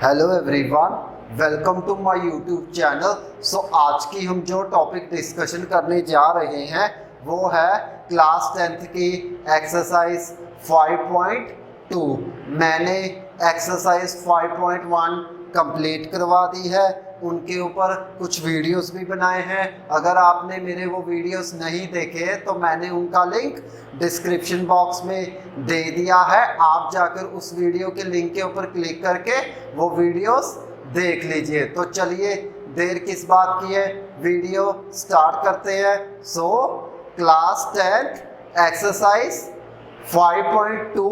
Hello everyone, welcome to my YouTube channel. So आज की हम जो टॉपिक डिस्कशन करने जा रहे हैं वो है क्लास 10th की एक्सरसाइज 5.2। मैंने एक्सरसाइज 5.1 कंप्लीट करवा दी है, उनके ऊपर कुछ वीडियोस भी बनाए हैं। अगर आपने मेरे वो वीडियोस नहीं देखे तो मैंने उनका लिंक डिस्क्रिप्शन बॉक्स में दे दिया है। आप जाकर उस वीडियो के लिंक के ऊपर क्लिक करके वो वीडियोस देख लीजिए। तो चलिए देर किस बात की है, वीडियो स्टार्ट करते हैं। So class 10th exercise 5.2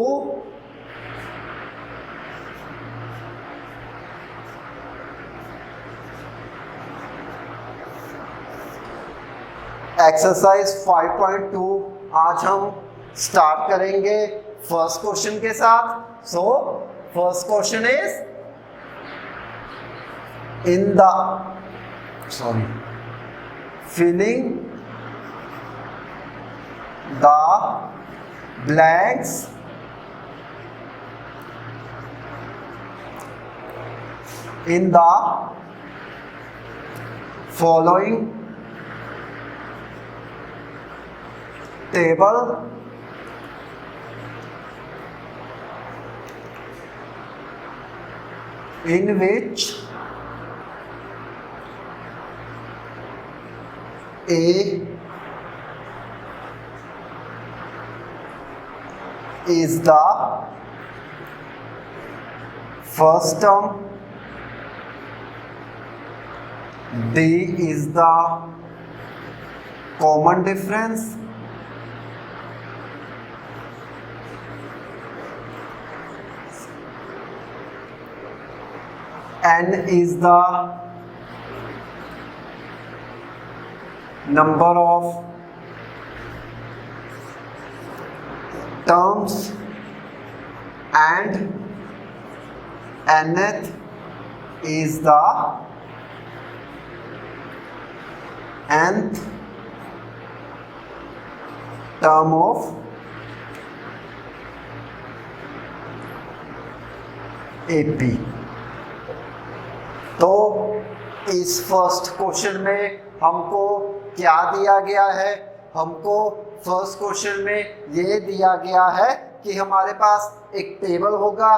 exercise 5.2 आज हम स्टार्ट करेंगे फर्स्ट क्वेश्चन के साथ। So first question is in the filling the blanks in the following table in which A is the first term, D is the common difference, N is the number of terms and nth is the nth term of AP। तो इस first question में हमको क्या दिया गया है? हमको first question में ये दिया गया है कि हमारे पास एक टेबल होगा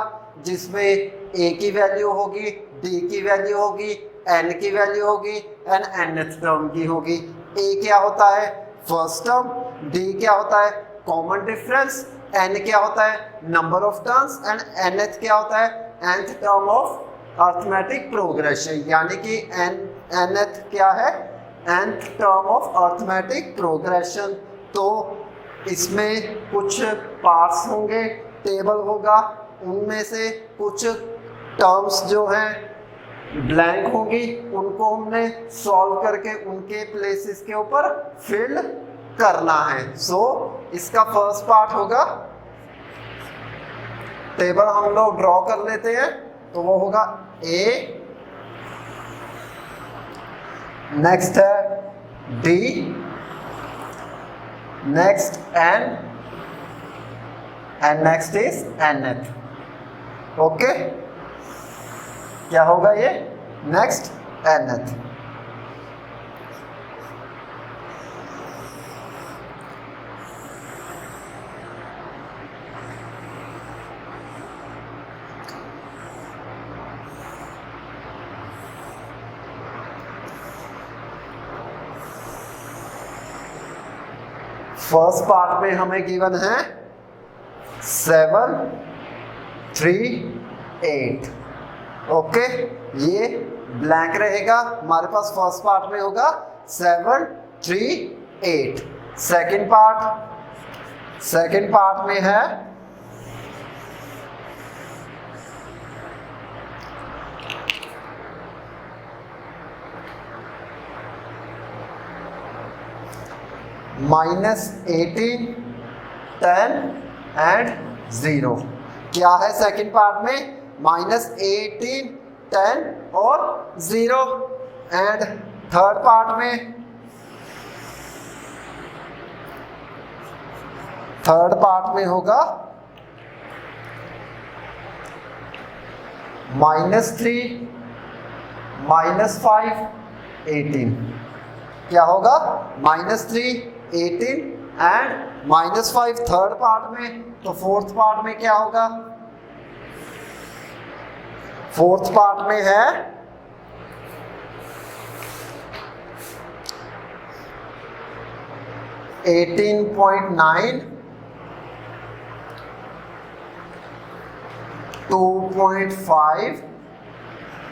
जिसमें A की वैल्यू होगी, D की वैल्यू होगी, N की वैल्यू होगी एंड nth टर्म की होगी। A क्या होता है? First term. D क्या होता है? Common difference. N क्या होता है? Number of terms and nth क्या होता है? nth term of arithmetic progression, यानी कि nth क्या है? nth term of arithmetic progression. तो इसमें कुछ पार्ट्स होंगे, टेबल होगा, उनमें से कुछ टर्म्स जो हैं ब्लैंक होंगी, उनको हमने सॉल्व करके उनके प्लेसेस के ऊपर फिल करना है। सो इसका फर्स्ट पार्ट होगा, टेबल हम लोग ड्रॉ कर लेते हैं, तो वो होगा A, नेक्स्ट है D, next N and next is nth। Okay, क्या होगा ये? Next nth। फर्स्ट पार्ट में हमें गिवन है 7, 3, 8। ओके, ये ब्लैंक रहेगा, हमारे पास फर्स्ट पार्ट में होगा 7, 3, 8। सेकंड पार्ट में है -18, 10 एंड 0। क्या है सेकंड पार्ट में? -18, 10 और 0। एंड थर्ड पार्ट में थर्ड पार्ट में होगा -3 -5 18 क्या होगा? -3 18 एंड -5 थर्ड पार्ट में, तो फोर्थ पार्ट में क्या होगा? फोर्थ पार्ट में है 18.9 2.5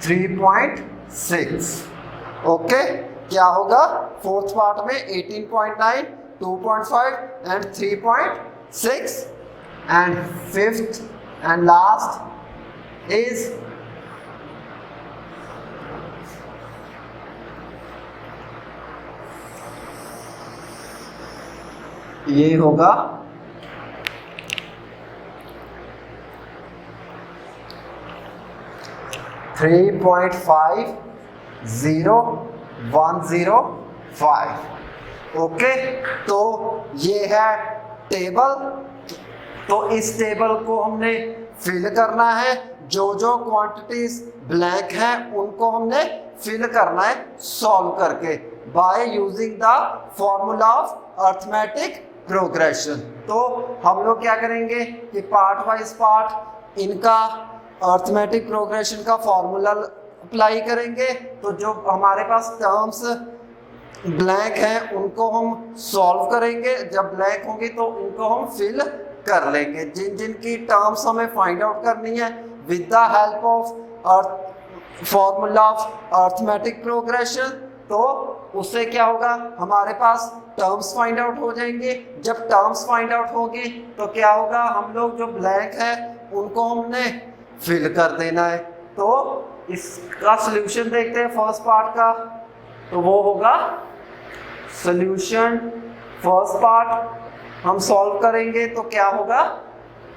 3.6 ओके। क्या होगा? फोर्थ पार्ट में 18.9 2.5 and 3.6 and fifth and last is ये होगा 3.50105 ओके। तो ये है टेबल। तो इस टेबल को हमने फिल करना है, जो जो क्वांटिटीज ब्लैंक हैं उनको हमने फिल करना है सॉल्व करके bye using the formula of arithmetic progression. तो हम लोग क्या करेंगे कि पार्ट वाइज पार्ट इनका अरिथमेटिक प्रोग्रेशन का फॉर्मूला अप्लाई करेंगे। तो जो हमारे पास टर्म्स ब्लैंक हैं उनको हम सॉल्व करेंगे, जब ब्लैंक होंगी तो उनको हम फिल कर लेंगे। जिन जिन की टर्म्स हमें फाइंड आउट करनी है with the help of formula of arithmetic progression, तो उससे क्या होगा? हमारे पास टर्म्स फाइंड आउट हो जाएंगे। जब टर्म्स फाइंड आउट होगी तो क्या होगा? हम लोग जो ब्लैंक है उनको हमने फिल कर देना है। तो इसका सॉल्यूशन देखते हैं फर्स्ट पार्ट का। तो वो होगा सॉल्यूशन फर्स्ट पार्ट हम सॉल्व करेंगे तो क्या होगा?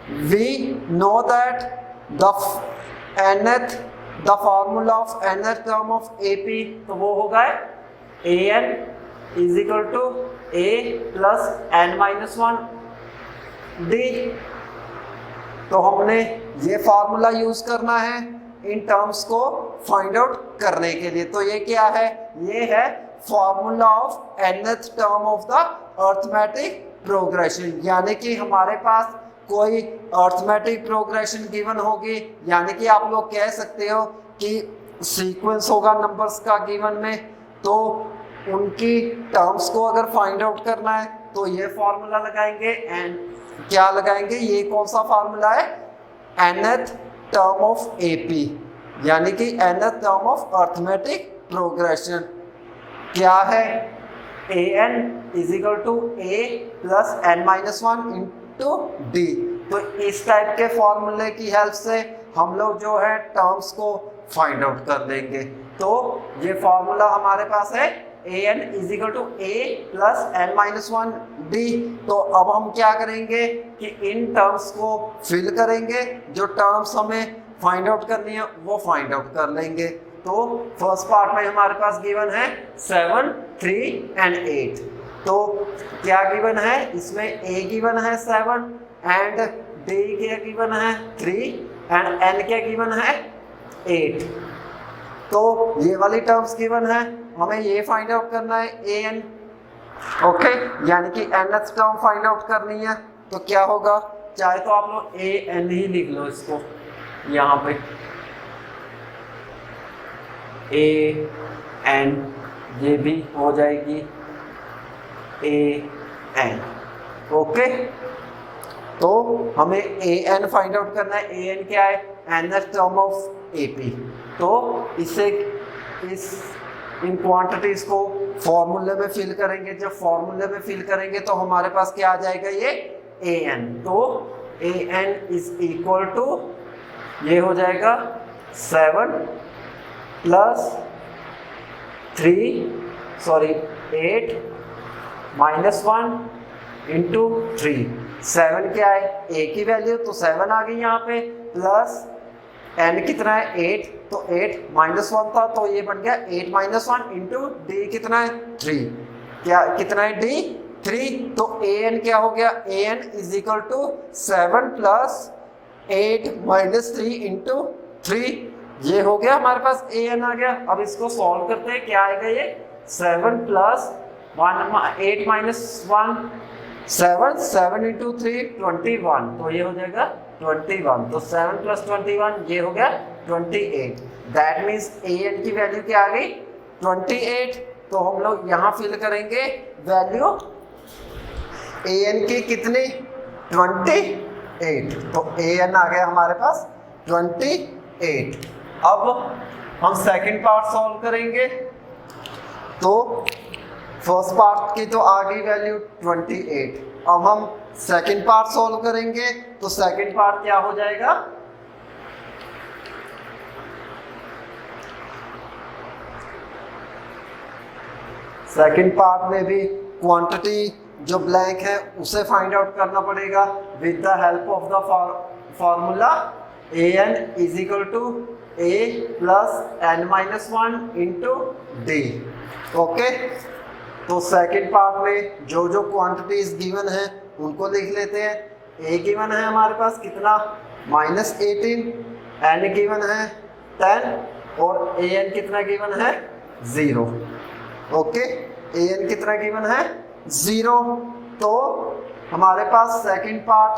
We know that the formula of nth term of AP, तो वो होगा an is equal to a plus n-1 d। तो हमने ये फार्मूला यूज करना है इन टर्म्स को फाइंड आउट करने के लिए। तो ये क्या है? ये है formula of nth term of the arithmetic progression. यानी कि हमारे पास कोई अरिथमेटिक प्रोग्रेशन गिवन होगी, यानी कि आप लोग कह सकते हो कि सीक्वेंस होगा नंबर्स का गिवन में, तो उनकी टर्म्स को अगर फाइंड आउट करना है तो ये फॉर्मूला लगाएंगे। एंड क्या लगाएंगे? ये कौन सा फार्मूला है? nth टर्म ऑफ AP, यानी कि nth term of arithmetic progression क्या है? an is equal to a plus n-1 into d। तो इस टाइप के फॉर्मूले की हेल्प से हम लोग जो है टर्म्स को फाइंड आउट कर देंगे। तो ये फॉर्मूला हमारे पास है an is equal to a plus n-1 d। तो अब हम क्या करेंगे कि इन टर्म्स को फिल करेंगे, जो टर्म्स हमें फाइंड आउट करनी है वो फाइंड आउट कर लेंगे। तो फर्स्ट पार्ट में हमारे पास गिवन है 7 3 एंड 8। तो क्या गिवन है? इसमें a गिवन है 7 एंड d क्या गिवन है 3 एंड n क्या गिवन है 8। तो ये वाली टर्म्स गिवन है, हमें ये फाइंड आउट करना है an ओके, यानी कि nth टर्म फाइंड आउट करनी है। तो क्या होगा? चाहे तो आप लोग an ही लिख लो इसको यहाँ पे an, ये भी हो जाएगी an ओके। तो हमें an फाइंड आउट करना है। an क्या है? nth term of AP। तो इसे इन क्वांटिटीज को फॉर्मूले में फिल करेंगे। जब फॉर्मूले में फिल करेंगे तो हमारे पास क्या आ जाएगा? ये an। तो an इज इक्वल टू ये हो जाएगा 7 प्लस 8 माइनस 1 इंटू 3। 7 क्या है? a की वैल्यू, तो 7 आ गई यहाँ पे, प्लस n कितना है? 8, तो 8 माइनस 1 था तो ये बन गया 8 माइनस 1 इंटू d कितना है? 3। क्या कितना है? d 3। तो an क्या हो गया? an is equal to 7 plus 8 minus 3 into 3 ये हो गया हमारे पास ए एन आ गया। अब इसको सॉल्व करते हैं, क्या आएगा ये 7 प्लस 8 माइनस 1 7 7 इंटू 3 21, तो ये हो जाएगा 21। तो 7 प्लस 21 ये हो गया 28। दैट मीन्स ए एन की वैल्यू क्या आ गई 28। तो हम लोग यहाँ फिल करेंगे वैल्यू ए एन की कितनी 28। तो ए एन आ गया हमारे पास 28। अब हम सेकंड पार्ट सॉल्व करेंगे। तो फर्स्ट पार्ट की तो आ गई वैल्यू 28। अब हम सेकंड पार्ट सॉल्व करेंगे। तो सेकंड पार्ट क्या हो जाएगा सेकंड पार्ट में भी क्वांटिटी जो ब्लैंक है उसे फाइंड आउट करना पड़ेगा with the help of the formula A N is equal to A plus N minus 1 into D. Okay, तो सेकंड पार्ट में जो जो क्वांटिटीज गिवन है उनको लिख लेते हैं। ए गिवन है हमारे पास कितना -18, एन गिवन है 10 और ए एन कितना गिवन है 0। ओके, ए एन कितना गिवन है 0। तो हमारे पास सेकंड पार्ट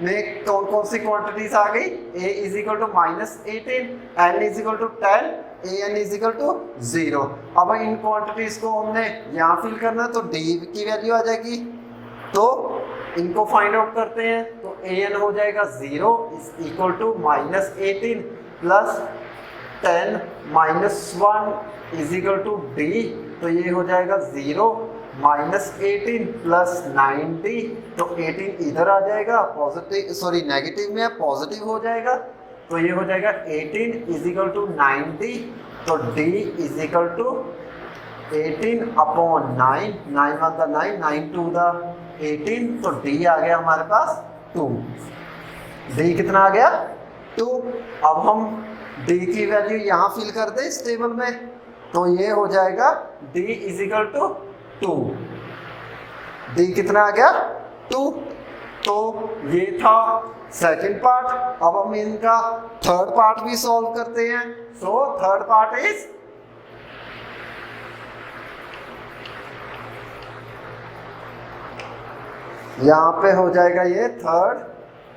में कौन कौन सी क्वांटिटीज आ गई a is equal to -18, n is equal to 10, a n is equal to 0। अब इन क्वांटिटीज को हमने यहाँ फिल करना है तो d की वैल्यू आ जाएगी। तो इनको फाइंड आउट करते हैं। तो a n हो जाएगा 0 is equal to -18 plus 10 -1 is equal to d। तो ये हो जाएगा 0 -18 प्लस 90। तो 18 इधर आ जाएगा, पॉजिटिव सॉरी नेगेटिव में पॉजिटिव हो जाएगा। तो ये हो जाएगा 18 इज इक्वल टू 90। तो d is equal to 18 upon 9, 9 1 द 9, 9 2 द 18। तो d आ गया हमारे पास 2। d कितना आ गया 2। अब हम d की वैल्यू यहाँ फिल कर दें इस टेबल में। तो ये हो जाएगा d is equal to 2। d कितना आ गया 2। तो ये था सेकंड पार्ट। अब हम इनका थर्ड पार्ट भी सॉल्व करते हैं। सो थर्ड पार्ट इज यहां पे हो जाएगा ये third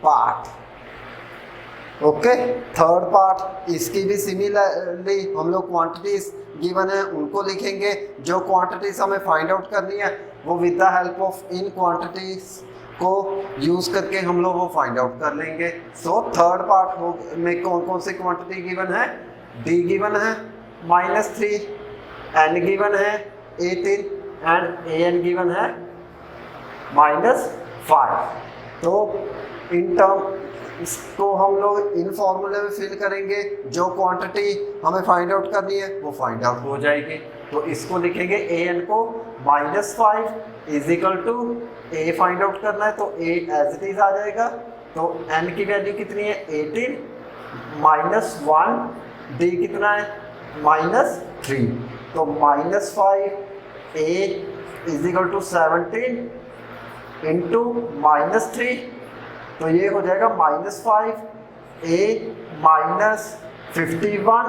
part. Okay, third part इसकी भी सिमिलरली हम लोग क्वांटिटीज गिवन है उनको लिखेंगे। जो क्वांटिटीज हमें फाइंड आउट करनी है वो with the help of in quantities को यूज करके हम लोग वो फाइंड आउट कर लेंगे। सो थर्ड पार्ट में कौन कौन सी क्वांटिटी गिवन है d गिवन है -3, n गिवन है 18 एंड an गिवन है -5। तो इन टर्म इसको हम लोग इन फॉर्मूले में फिल करेंगे। जो क्वांटिटी हमें फाइंड आउट करनी है वो फाइंड आउट हो जाएगी। तो इसको लिखेंगे ए एन को -5 is equal to A find out करना है तो ए एज इट इज आ जाएगा। तो एन की वैल्यू कितनी है 18 -1, डी कितना है -3। तो -5 ए इज इक्वल टू 17 इंटू -3। तो ये हो जाएगा -5 a -51।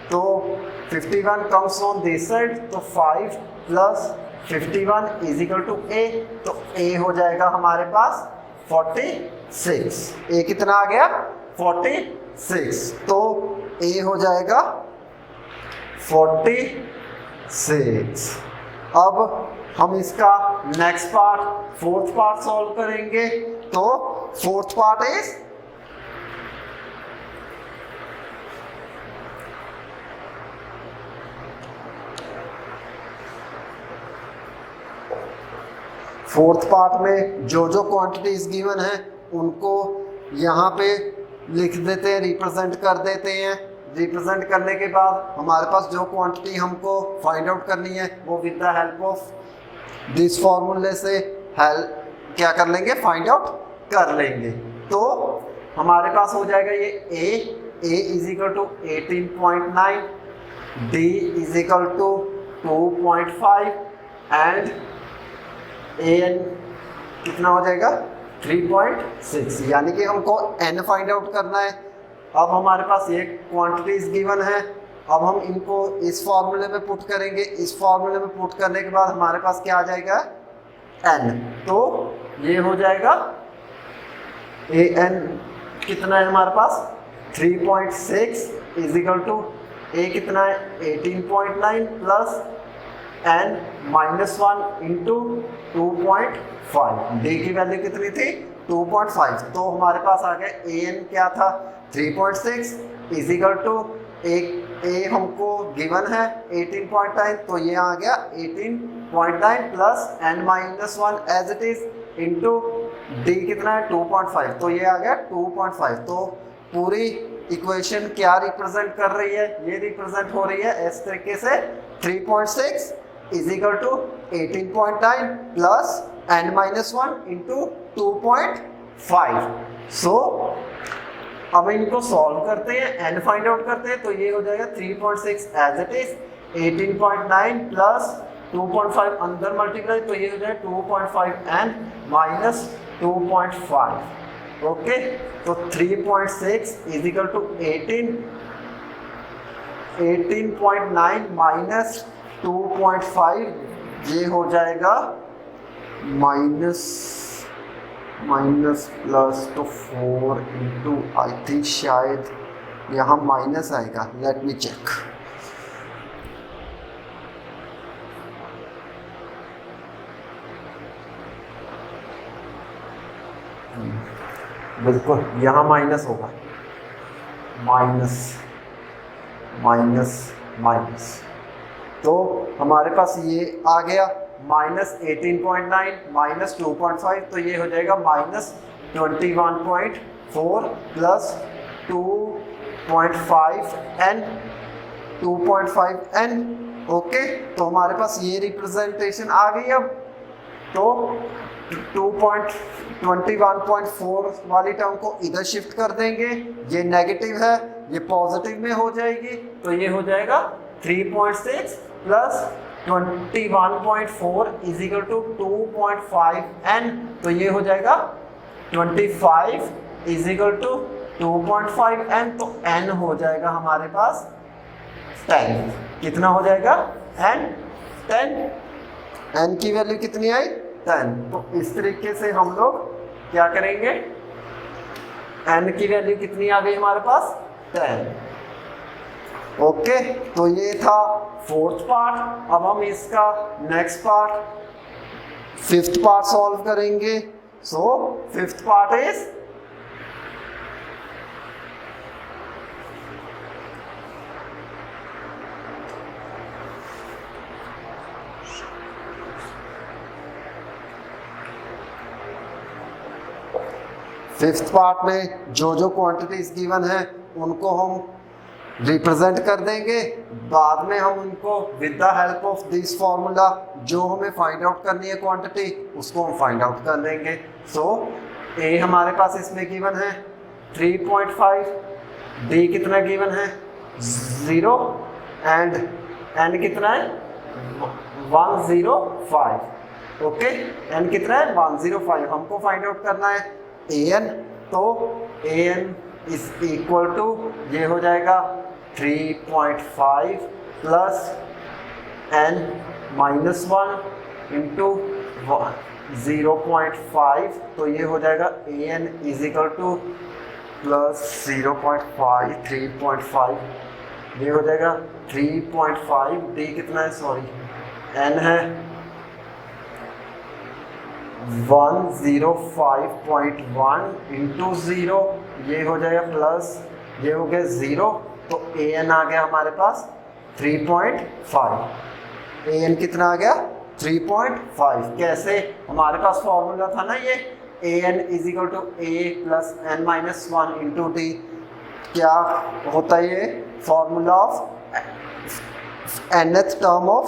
तो 51 कम्स ऑन दिस साइड। तो 5 plus 51 is equal to a। तो a हो जाएगा हमारे पास 46। a कितना आ गया 46। तो a हो जाएगा 46। अब हम इसका next part fourth part solve करेंगे। तो fourth part is fourth part में जो जो क्वांटिटीज गिवन है उनको यहाँ पे लिख देते हैं, रिप्रेजेंट कर देते हैं। रिप्रेजेंट करने के बाद हमारे पास जो क्वांटिटी हमको फाइंड आउट करनी है वो with the help of this फॉर्मूले से हेल्प क्या कर लेंगे फाइंड आउट कर लेंगे। तो हमारे पास हो जाएगा ये a is equal to 18.9, d is equal to 2.5 and an कितना हो जाएगा 3.6। यानी कि हमको n फाइंड आउट करना है अब हमारे पास ये क्वांटिटीज गिवन है, अब हम इनको इस फॉर्मूले में पुट करेंगे। इस फॉर्मूले में पुट करने के बाद हमारे पास क्या आ जाएगा, n। तो ये हो जाएगा an कितना है हमारे पास 3.6 इज इक्वल टू a कितना है 18.9 प्लस n -1 इंटू 2.5। डी की वैल्यू कितनी थी 2.5। तो हमारे पास आ गया an क्या था 3.6 इज इक्वल टू ए हमको गिवन है 18.9, तो ये आ गया 18.9 plus n-1 as it is into D कितना है 2.5, तो ये आ गया 2.5। तो पूरी इक्वेशन क्या रिप्रेजेंट कर रही है, ये रिप्रेजेंट हो रही है इस तरीके से 3.6 is equal to 18.9 plus n-1 into 2.5। So अब इनको सॉल्व करते हैं, n फाइंड आउट करते हैं, तो ये हो जाएगा 3.6 एज इट इज 18.9 प्लस 2.5 अंदर मल्टीप्लाई, तो ये हो जाएगा 2.5 n माइनस 2.5। ओके, तो 3.6 इज इक्वल टू 18.9 माइनस 2.5, ये हो जाएगा माइनस प्लस तो 4 इंटू आई थिंक शायद यहाँ माइनस आएगा, लेट मी चेक। बिल्कुल यहाँ माइनस होगा, माइनस तो हमारे पास ये आ गया -18.9 माइनस 2.5, तो ये हो जाएगा -21.4 प्लस 2.5n। ओके, तो हमारे पास ये रिप्रेजेंटेशन आ गई। अब तो 21.4 वाली टर्म को इधर शिफ्ट कर देंगे, ये नेगेटिव है, ये पॉजिटिव में हो जाएगी, तो ये हो जाएगा 3.6 plus 21.4 is equal to 2.5n, तो ये हो जाएगा 25 इज इक्वल टू 2.5n, तो n हो जाएगा हमारे पास 10। कितना हो जाएगा n 10, n की वैल्यू कितनी आई 10। तो इस तरीके से हम लोग क्या करेंगे, n की वैल्यू कितनी आ गई हमारे पास 10। ओके, तो ये था फोर्थ पार्ट। अब हम इसका next part fifth part solve करेंगे। So fifth part is fifth part में जो क्वांटिटीज गिवन है उनको हम रिप्रेजेंट कर देंगे, बाद में हम उनको with the help of this formula जो हमें फाइंड आउट करनी है क्वांटिटी उसको हम फाइंड आउट कर देंगे। सो ए हमारे पास इसमें गिवन है 3.5, डी कितना गिवन है 0 एंड एन कितना है 105। ओके, एन कितना है 105, हमको फाइंड आउट करना है an, तो an इज इक्वल टू ये हो जाएगा 3.5 प्लस n -1 इंटू 0.5, तो ये हो जाएगा an is equal two plus 0.5 3.5, ये हो जाएगा 3.5, डी कितना है सॉरी n है 105.1 इंटू 0, ये हो जाएगा प्लस, ये हो गया 0, तो an आ गया हमारे पास 3.5। an कितना आ गया 3.5। कैसे, हमारे पास फॉर्मूला था ना ये an is equal to a plus n-1 into d. क्या होता है ये formula of nth term of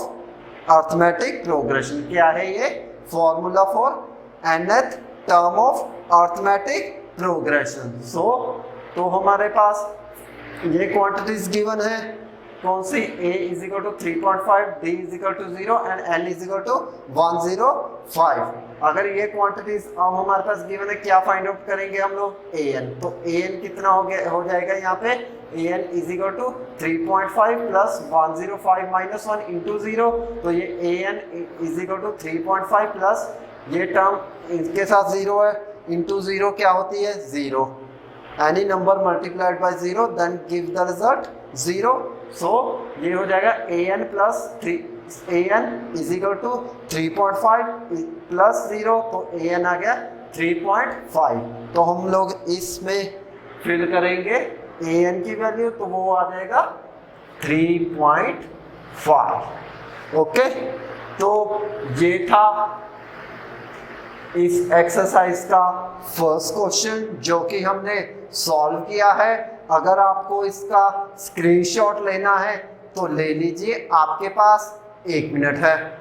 arithmetic progression. क्या है ये formula for nth term of arithmetic progression. So तो हमारे पास ये क्वांटिटीज गिवन है, कौन सी, a is equal to 3.5, d is equal to 0 and n is equal to 105। अगर ये क्वांटिटीज अब हमारे पास गिवन है, क्या फाइंड आउट करेंगे हम लोग, an। तो an कितना हो जाएगा यहाँ पे, an is equal to 3.5 plus 105 minus 1 into 0। तो ये an is equal to 3.5 plus ये टर्म इसके साथ 0 है, इंटू 0 क्या होती है, 0। Any number multiplied by 0 then give the result 0। So ये हो जाएगा an plus 3, an is equal to 3.5 plus 0, तो an आ गया 3.5। तो हम लोग इसमें फिल करेंगे an की वैल्यू, तो वो आ जाएगा 3.5। ओके, तो ये था इस एक्सरसाइज का फर्स्ट क्वेश्चन जो कि हमने सॉल्व किया है। अगर आपको इसका स्क्रीनशॉट लेना है तो ले लीजिए, आपके पास 1 मिनट है।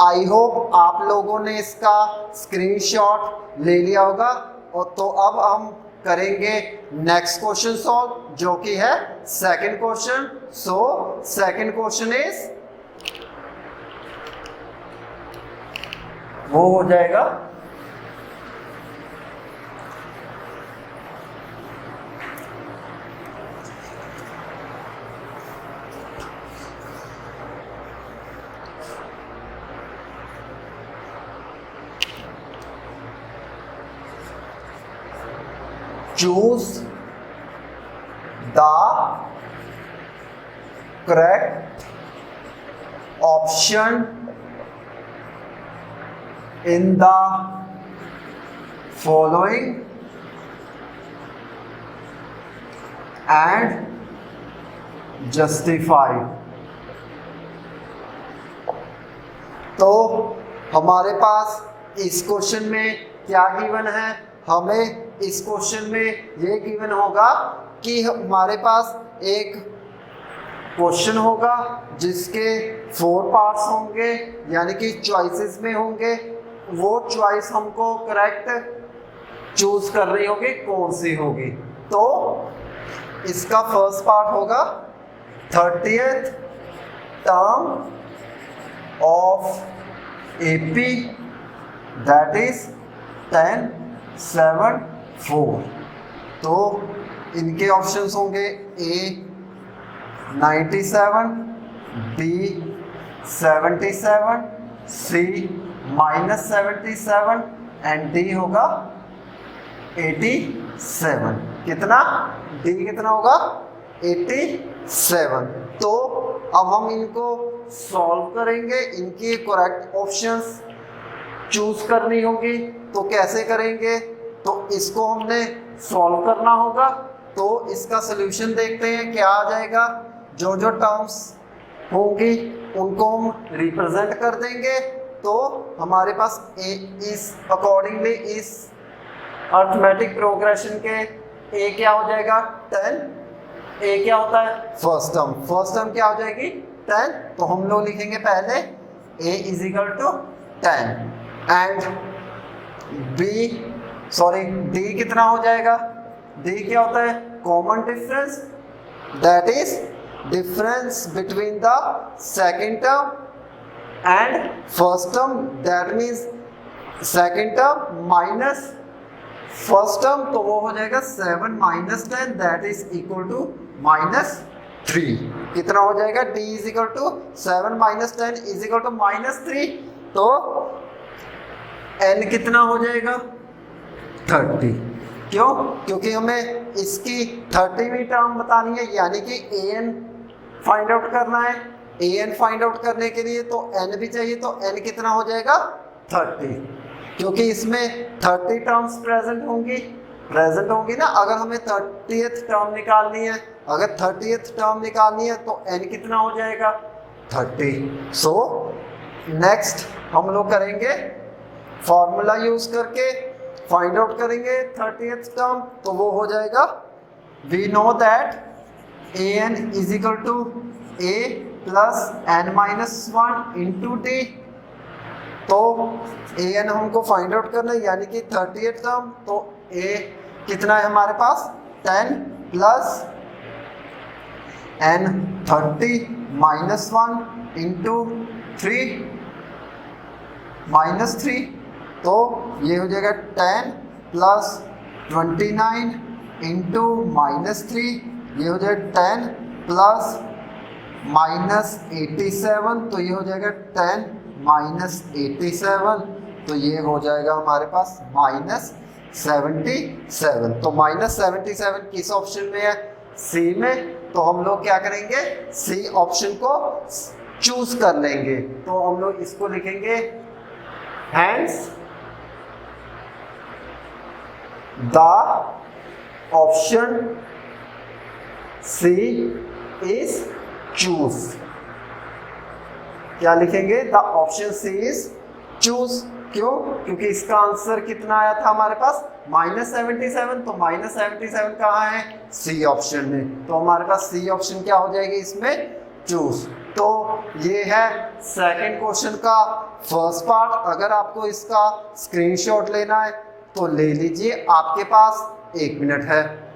आई होप आप लोगों ने इसका स्क्रीनशॉट ले लिया होगा। और तो अब हम करेंगे नेक्स्ट क्वेश्चन सॉल्व, जो कि है second question. So second question is, वो हो जाएगा choose the correct option in the following and justify। तो हमारे पास इस क्वेश्चन में क्या गिवन है, हमें इस क्वेश्चन में ये गिवन होगा कि हमारे पास एक क्वेश्चन होगा जिसके 4 पार्ट्स होंगे, यानी कि चॉइसेस में होंगे। वो चॉइस हमको करेक्ट चूज करनी होगी, कौन सी होगी। तो इसका फर्स्ट पार्ट होगा 30th term of AP, that is 10, 7, 4। तो इनके ऑप्शंस होंगे ए 97, बी 77, सी -77 एंड डी होगा 87। कितना? डी कितना होगा? 87। तो अब हम इनको सॉल्व करेंगे, इनकी करेक्ट ऑप्शंस चूज करनी होगी। तो कैसे करेंगे? तो इसको हमने सॉल्व करना होगा। तो इसका सलूशन देखते हैं क्या आ जाएगा। जो जो टर्म्स होंगी उनको हम रिप्रेजेंट कर देंगे। तो हमारे पास इस अकॉर्डिंगली इस अर्थमेटिक प्रोग्रेशन के ए क्या हो जाएगा? 10। ए क्या होता है? फर्स्ट टर्म क्या हो जाएगी? 10। तो हम लोग लिखेंगे पहले a is equal to 10 and D कितना हो जाएगा? डी क्या होता है? Common difference, that is difference between the second term and first term, that means second term minus first term. तो वो हो जाएगा 7 - 10 दैट इज इक्वल टू -3। कितना हो जाएगा? d is equal to 7 - 10 is equal to -3। तो n कितना हो जाएगा? 30। क्यों? क्योंकि हमें इसकी 30वीं टर्म बतानी है, यानी कि an फाइंड आउट करना है। an फाइंड आउट करने के लिए तो n भी चाहिए, तो n कितना हो जाएगा? 30। क्योंकि इसमें 30 टर्म्स प्रेजेंट होंगी ना। अगर हमें 30th टर्म निकालनी है, अगर 30th टर्म निकालनी है तो n कितना हो जाएगा? 30। सो नेक्स्ट हम लोग करेंगे फॉर्मूला यूज करके फाइंड आउट करेंगे 30th टर्म। तो वो हो जाएगा, we know that an is equal to a plus n-1 into D. तो an हमको फाइंड आउट करना है, यानी कि 30th टर्म। तो a कितना है हमारे पास? 10 प्लस n 30 -1 इंटू 3 -3। तो ये हो जाएगा 10 प्लस 29 इंटू -3। ये हो जाएगा 10 प्लस -87। तो ये हो जाएगा 10 -87। तो ये हो जाएगा हमारे पास -77। तो -77 किस ऑप्शन में है? सी में। तो हम लोग क्या करेंगे? सी ऑप्शन को चूज कर लेंगे। तो हम लोग इसको लिखेंगे hence the option C is choose. क्या लिखेंगे? The option C is choose. क्यों? क्योंकि इसका आंसर कितना आया था हमारे पास? -77। तो -77 कहाँ है? सी ऑप्शन में। तो हमारे पास सी ऑप्शन क्या हो जाएगी इसमें? चूज। तो ये है सेकंड क्वेश्चन का फर्स्ट पार्ट। अगर आपको इसका स्क्रीनशॉट लेना है तो ले लीजिए, आपके पास 1 मिनट है।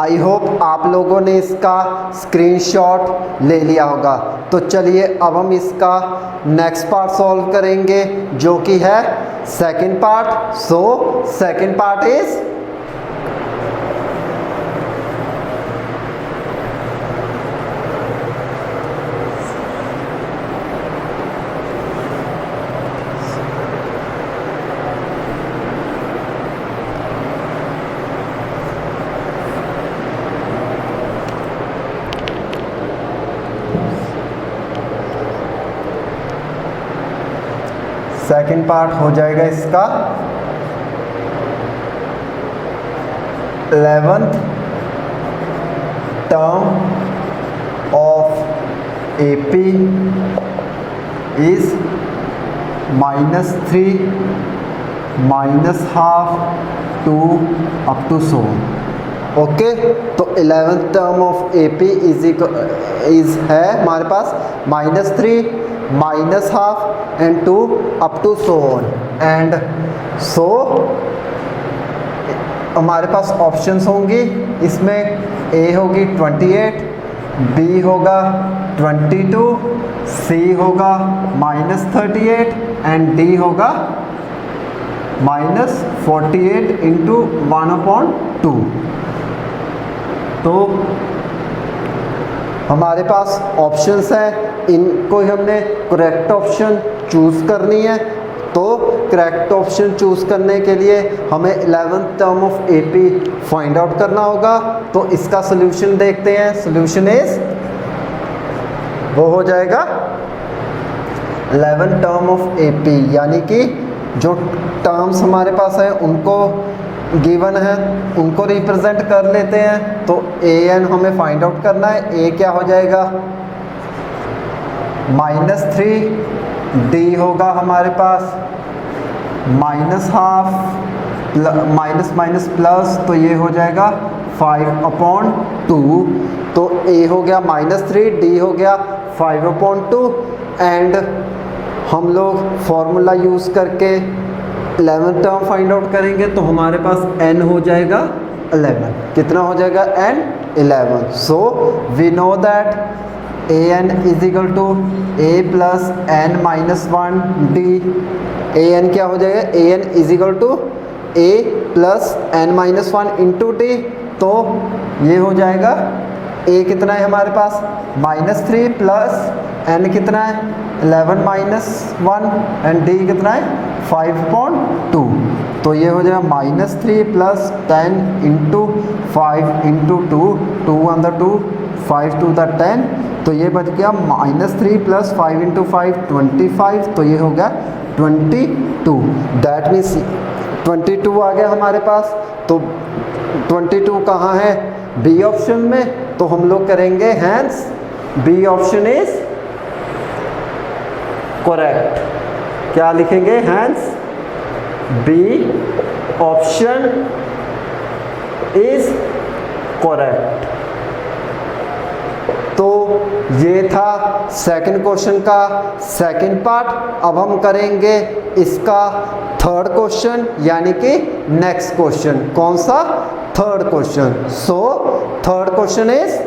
आई होप आप लोगों ने इसका स्क्रीनशॉट ले लिया होगा। तो चलिए अब हम इसका नेक्स्ट पार्ट सॉल्व करेंगे जो कि है second part. So second part is second part हो जाएगा इसका 11th term of AP is -3 -½ 2 up to so. Okay, तो 11th term of AP is है हमारे पास -3 -½ and 2 up to so on and so हमारे पास ऑप्शंस होंगी इसमें A होगी 28, B होगा 22, C होगा -38 एंड D होगा -48 इंटू 1/2। तो हमारे पास ऑप्शंस हैं, इनको हमने करेक्ट ऑप्शन चूज़ करनी है। तो करेक्ट ऑप्शन चूज़ करने के लिए हमें 11th term of AP find out करना होगा। तो इसका सोल्यूशन देखते हैं। सोल्यूशन इज वो हो जाएगा 11th टर्म ऑफ एपी, यानी कि जो टर्म्स हमारे पास है उनको गिवन है उनको रिप्रेजेंट कर लेते हैं। तो ए एन हमें फाइंड आउट करना है। ए क्या हो जाएगा -3, डी होगा हमारे पास -½ माइनस प्लस, तो ये हो जाएगा 5/2। तो ए हो गया -3, डी हो गया 5/2 एंड हम लोग फॉर्मूला यूज़ करके 11th टर्म फाइंड आउट करेंगे। तो हमारे पास n हो जाएगा 11। कितना हो जाएगा n? 11। So we know that an is equal to a plus n minus 1 d। an क्या हो जाएगा? an is equal to a plus n minus 1 into D. तो ये हो जाएगा a कितना है हमारे पास -3 प्लस n कितना है 11 माइनस 1 एंड d कितना है 5/2। तो ये हो जाएगा -3 plus 10 into 5 into 2, 2 on the 2, 5 to the 10। तो ये बच गया -3 प्लस 5 इंटू 5 25। तो ये हो गया 22। दैट मीन्स 22 आ गया हमारे पास। तो 22 कहाँ है? बी ऑप्शन में। तो हम लोग करेंगे hence B option is correct. क्या लिखेंगे? Hence B option is correct. तो ये था सेकंड क्वेश्चन का सेकंड पार्ट। अब हम करेंगे इसका थर्ड क्वेश्चन, यानी कि नेक्स्ट क्वेश्चन। कौन सा? Third question. So third question is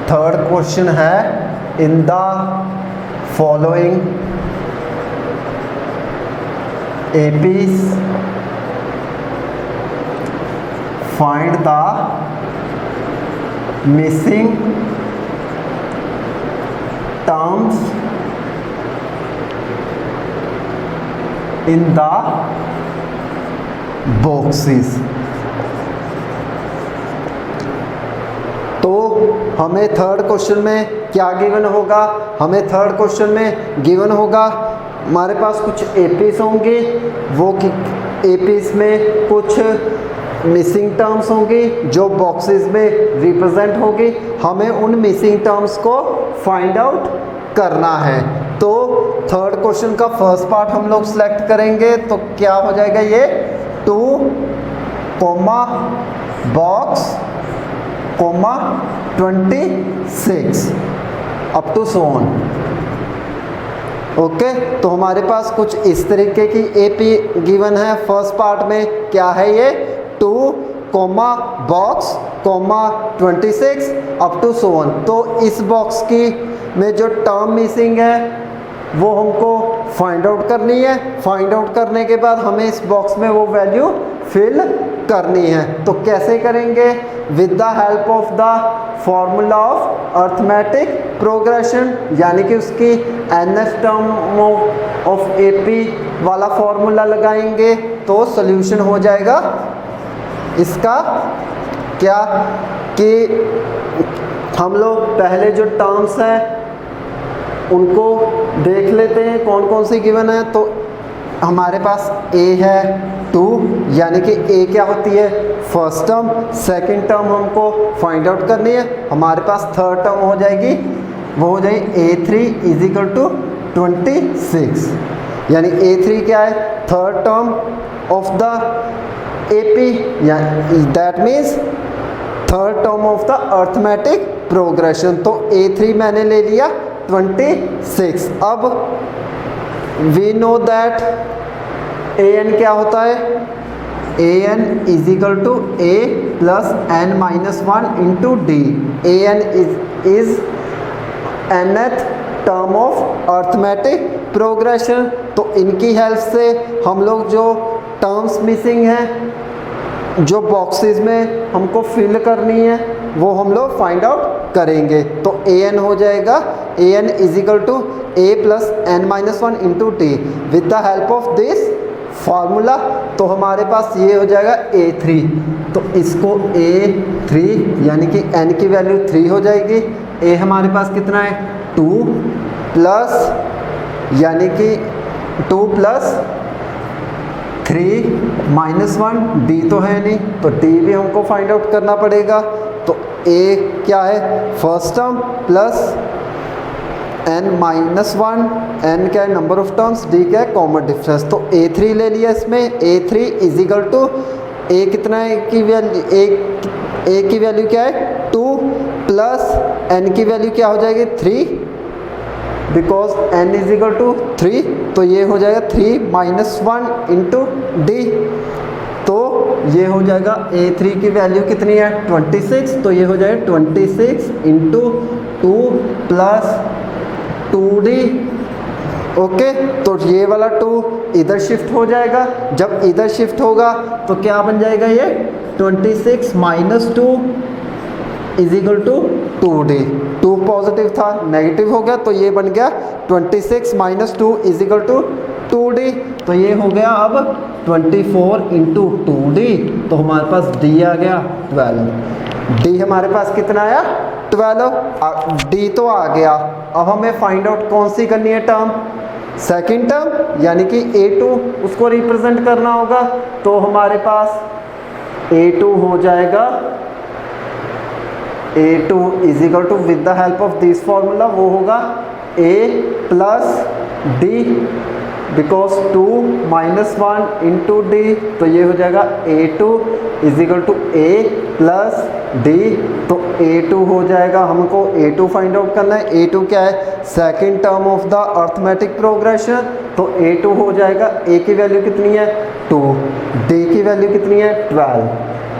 third question है in the following APs find the missing terms in the boxes. तो हमें थर्ड क्वेश्चन में क्या गिवन होगा? हमें थर्ड क्वेश्चन में गिवन होगा हमारे पास कुछ एपीस होंगे, वो एपीस में कुछ मिसिंग टर्म्स होंगी जो बॉक्सेस में रिप्रेजेंट होगी। हमें उन मिसिंग टर्म्स को फाइंड आउट करना है। तो थर्ड क्वेश्चन का फर्स्ट पार्ट हम लोग सिलेक्ट करेंगे, तो क्या हो जाएगा ये 2 comma box comma 26 up to so on. Okay, तो हमारे पास कुछ इस तरीके की एपी गिवन है। फर्स्ट पार्ट में क्या है ये 2 comma box comma 26 up to so on. तो इस बॉक्स की में जो टर्म मिसिंग है वो हमको फाइंड आउट करनी है। फाइंड आउट करने के बाद हमें इस बॉक्स में वो वैल्यू फिल करनी है। तो कैसे करेंगे? With the help of the formula of arithmetic progression, यानी कि उसकी nth टर्म ऑफ एपी वाला फॉर्मूला लगाएंगे तो सोल्यूशन हो जाएगा इसका। क्या कि हम लोग पहले जो टर्म्स हैं उनको देख लेते हैं कौन कौन सी गिवन है। तो हमारे पास a है 2, यानी कि a क्या होती है फर्स्ट टर्म। सेकंड टर्म हमको फाइंड आउट करनी है, हमारे पास थर्ड टर्म हो जाएगी, वो हो जाएगी a3 इज इक्वल टू 26, यानी a3 क्या है third term of the AP, that means third term of the arithmetic progression. तो a3 मैंने ले लिया 26। अब वी नो दैट an क्या होता है, an is equal to a plus n minus 1 into d. an is nth term of arithmetic progression. तो इनकी हेल्प से हम लोग जो टर्म्स मिसिंग हैं, जो बॉक्सेस में हमको फिल करनी है, वो हम लोग फाइंड आउट करेंगे। तो an हो जाएगा an is equal to a plus n minus 1 into d. With the help of this formula तो हमारे पास ये हो जाएगा a3। तो इसको a3 यानी कि n की वैल्यू 3 हो जाएगी। a हमारे पास कितना है 2 प्लस यानी कि 2 प्लस 3 माइनस 1, डी तो है नहीं तो डी भी हमको फाइंड आउट करना पड़ेगा। तो a क्या है first term plus n minus 1, n क्या है नंबर ऑफ टर्म्स, d क्या है कॉमन डिफरेंस। तो a3 ले लिया इसमें, a3 is equal to a कितना है की वैल्यू a की वैल्यू क्या है 2 प्लस n की वैल्यू क्या हो जाएगी 3, because n is equal to 3। तो ये हो जाएगा 3 माइनस 1 इंटू डी। तो ये हो जाएगा a3 की वैल्यू कितनी है 26। तो ये हो जाएगा 26 इंटू 2 प्लस 2d। ओके, तो ये वाला 2 इधर शिफ्ट हो जाएगा। जब इधर शिफ्ट होगा तो क्या बन जाएगा ये 26 minus 2 is equal to 2d। 2 positive था नेगेटिव हो गया, तो ये बन गया 26 minus 2 is equal to 2d। तो ये हो गया अब 24 इंटू 2d। तो हमारे पास d आ गया 12। d हमारे पास कितना आया 12। d तो आ गया। अब हमें फाइंड आउट कौन सी करनी है टर्म, सेकंड टर्म यानी कि a2, उसको रिप्रेजेंट करना होगा। तो हमारे पास a2 हो जाएगा a2 is equal to with the help of this formula वो होगा a plus d, because 2 minus 1 into D. तो ये हो जाएगा a2 is equal to a plus d. तो a2 हो जाएगा, हमको a2 फाइंड आउट करना है। a2 क्या है second term of the arithmetic progression. तो a2 हो जाएगा, a की वैल्यू कितनी है 2, d की वैल्यू कितनी है 12।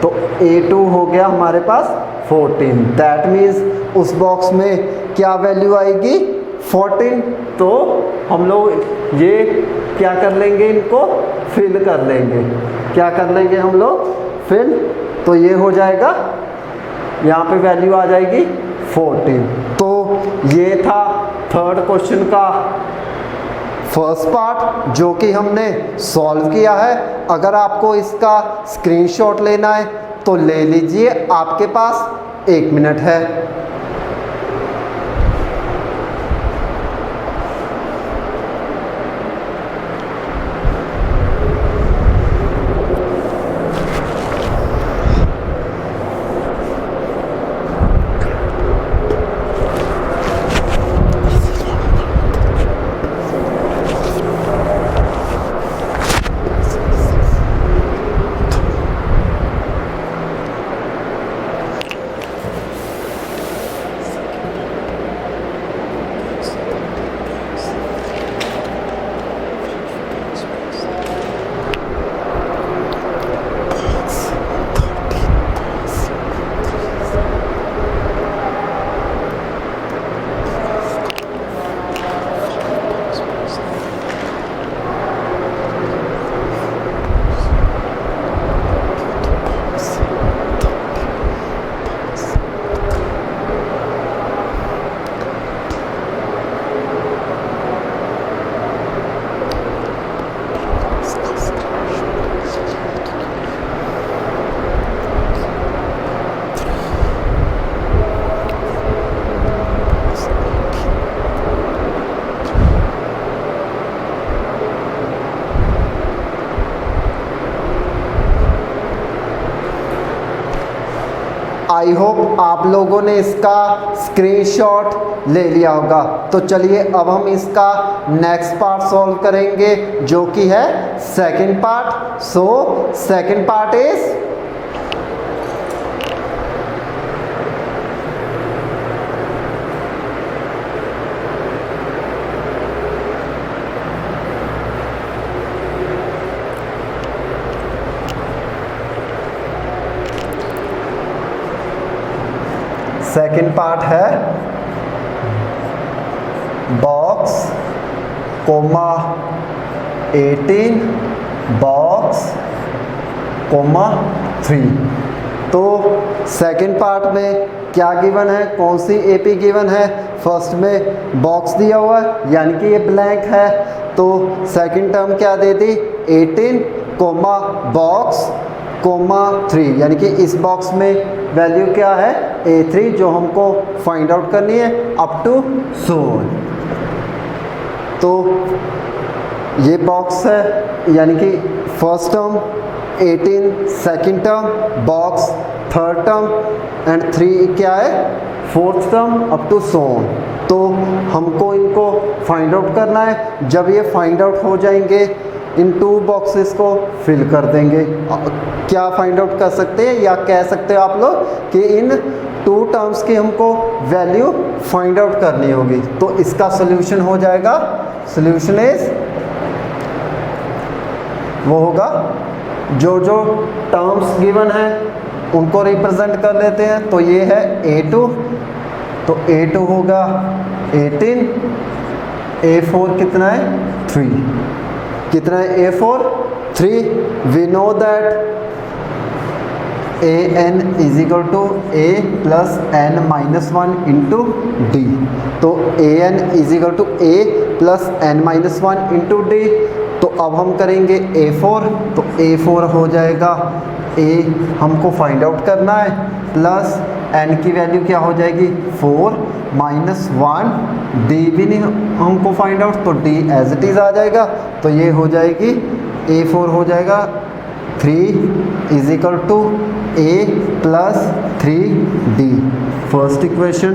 तो a2 हो गया हमारे पास 14। दैट मीन्स उस बॉक्स में क्या वैल्यू आएगी 14। तो हम लोग ये क्या कर लेंगे, इनको फिल कर लेंगे। क्या कर लेंगे हम लोग फिल। तो ये हो जाएगा, यहाँ पे वैल्यू आ जाएगी 14। तो ये था थर्ड क्वेश्चन का फर्स्ट पार्ट जो कि हमने सॉल्व किया है। अगर आपको इसका स्क्रीनशॉट लेना है तो ले लीजिए, आपके पास 1 मिनट है। आई होप आप लोगों ने इसका स्क्रीनशॉट ले लिया होगा। तो चलिए अब हम इसका नेक्स्ट पार्ट सॉल्व करेंगे जो कि है second part. So second part is second part है बॉक्स कोमा 18 बॉक्स कोमा 3। तो सेकेंड पार्ट में क्या गिवन है, कौन सी एपी गिवन है? फर्स्ट में बॉक्स दिया हुआ है यानी कि ये ब्लैंक है, तो सेकेंड टर्म क्या दे दी 18 कोमा बॉक्स कोमा 3 यानी कि इस बॉक्स में वैल्यू क्या है A3 जो हमको फाइंड आउट करनी है अप टू सो। तो ये बॉक्स है यानी कि first term 18, second term box, third term and 3 क्या है फोर्थ टर्म अप टू सो। तो हमको इनको फाइंड आउट करना है। जब ये फाइंड आउट हो जाएंगे इन 2 बॉक्सेस को फिल कर देंगे। क्या फाइंड आउट कर सकते हैं या कह सकते हो आप लोग कि इन 2 टर्म्स की हमको वैल्यू फाइंड आउट करनी होगी। तो इसका सोल्यूशन हो जाएगा, सोल्यूशन इज वो होगा जो जो टर्म्स गिवन है उनको रिप्रेजेंट कर लेते हैं। तो ये है A2, तो A2 होगा 18, A4 कितना है 3, कितना है A4 3। We know that an is equal to a plus n minus 1 into D. तो an is equal to a plus n minus 1 into D. तो अब हम करेंगे A4, तो A4 हो जाएगा a हमको फाइंड आउट करना है प्लस n की वैल्यू क्या हो जाएगी 4 माइनस 1, डी भी नहीं हमको फाइंड आउट तो d एज इट इज़ आ जाएगा। तो ये हो जाएगी A4 हो जाएगा 3 is equal to a plus 3d। First equation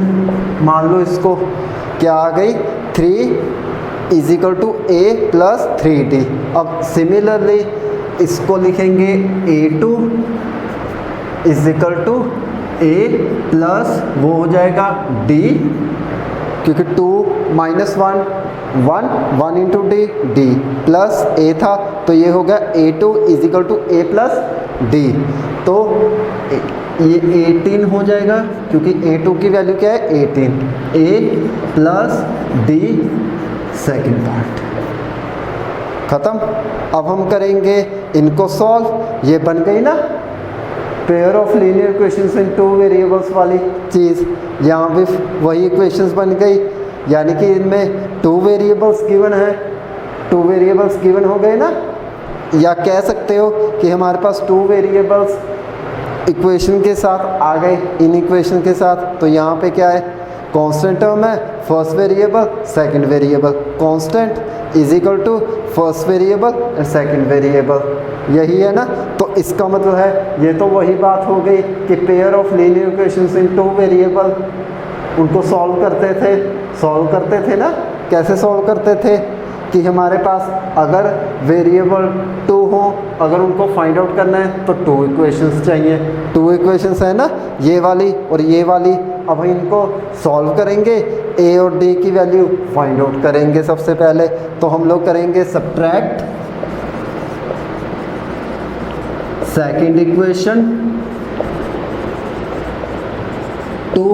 मान लो इसको क्या आ गई 3 is equal to a plus 3d। अब सिमिलरली इसको लिखेंगे A2 is equal to a plus वो हो जाएगा d, क्योंकि 2 minus 1 into d plus a था तो ये होगा A2 is equal to a plus d। तो ये 18 हो जाएगा क्योंकि A2 की वैल्यू क्या है 18, a plus d second part खत्म। अब हम करेंगे इनको सॉल्व। ये बन गई ना pair of linear equations in 2 variables वाली चीज़, यहाँ भी वही इक्वेशंस बन गई यानी कि इनमें 2 वेरिएबल्स गिवन है, 2 वेरिएबल्स गिवन हो गए ना। या कह सकते हो कि हमारे पास 2 वेरिएबल्स इक्वेशन के साथ आ गए इन इक्वेशन के साथ। तो यहाँ पे क्या है कांस्टेंट टर्म है first variable second variable, constant is equal to first variable and second variable, यही है ना। तो इसका मतलब है ये तो वही बात हो गई कि pair of linear equations in 2 variable उनको सॉल्व करते थे ना। कैसे सॉल्व करते थे कि हमारे पास अगर वेरिएबल 2 हो, अगर उनको फाइंड आउट करना है तो 2 इक्वेशंस चाहिए। 2 इक्वेशंस है ना, ये वाली और ये वाली। अब इनको सॉल्व करेंगे, a और d की वैल्यू फाइंड आउट करेंगे सबसे पहले। तो हम लोग करेंगे subtract second equation to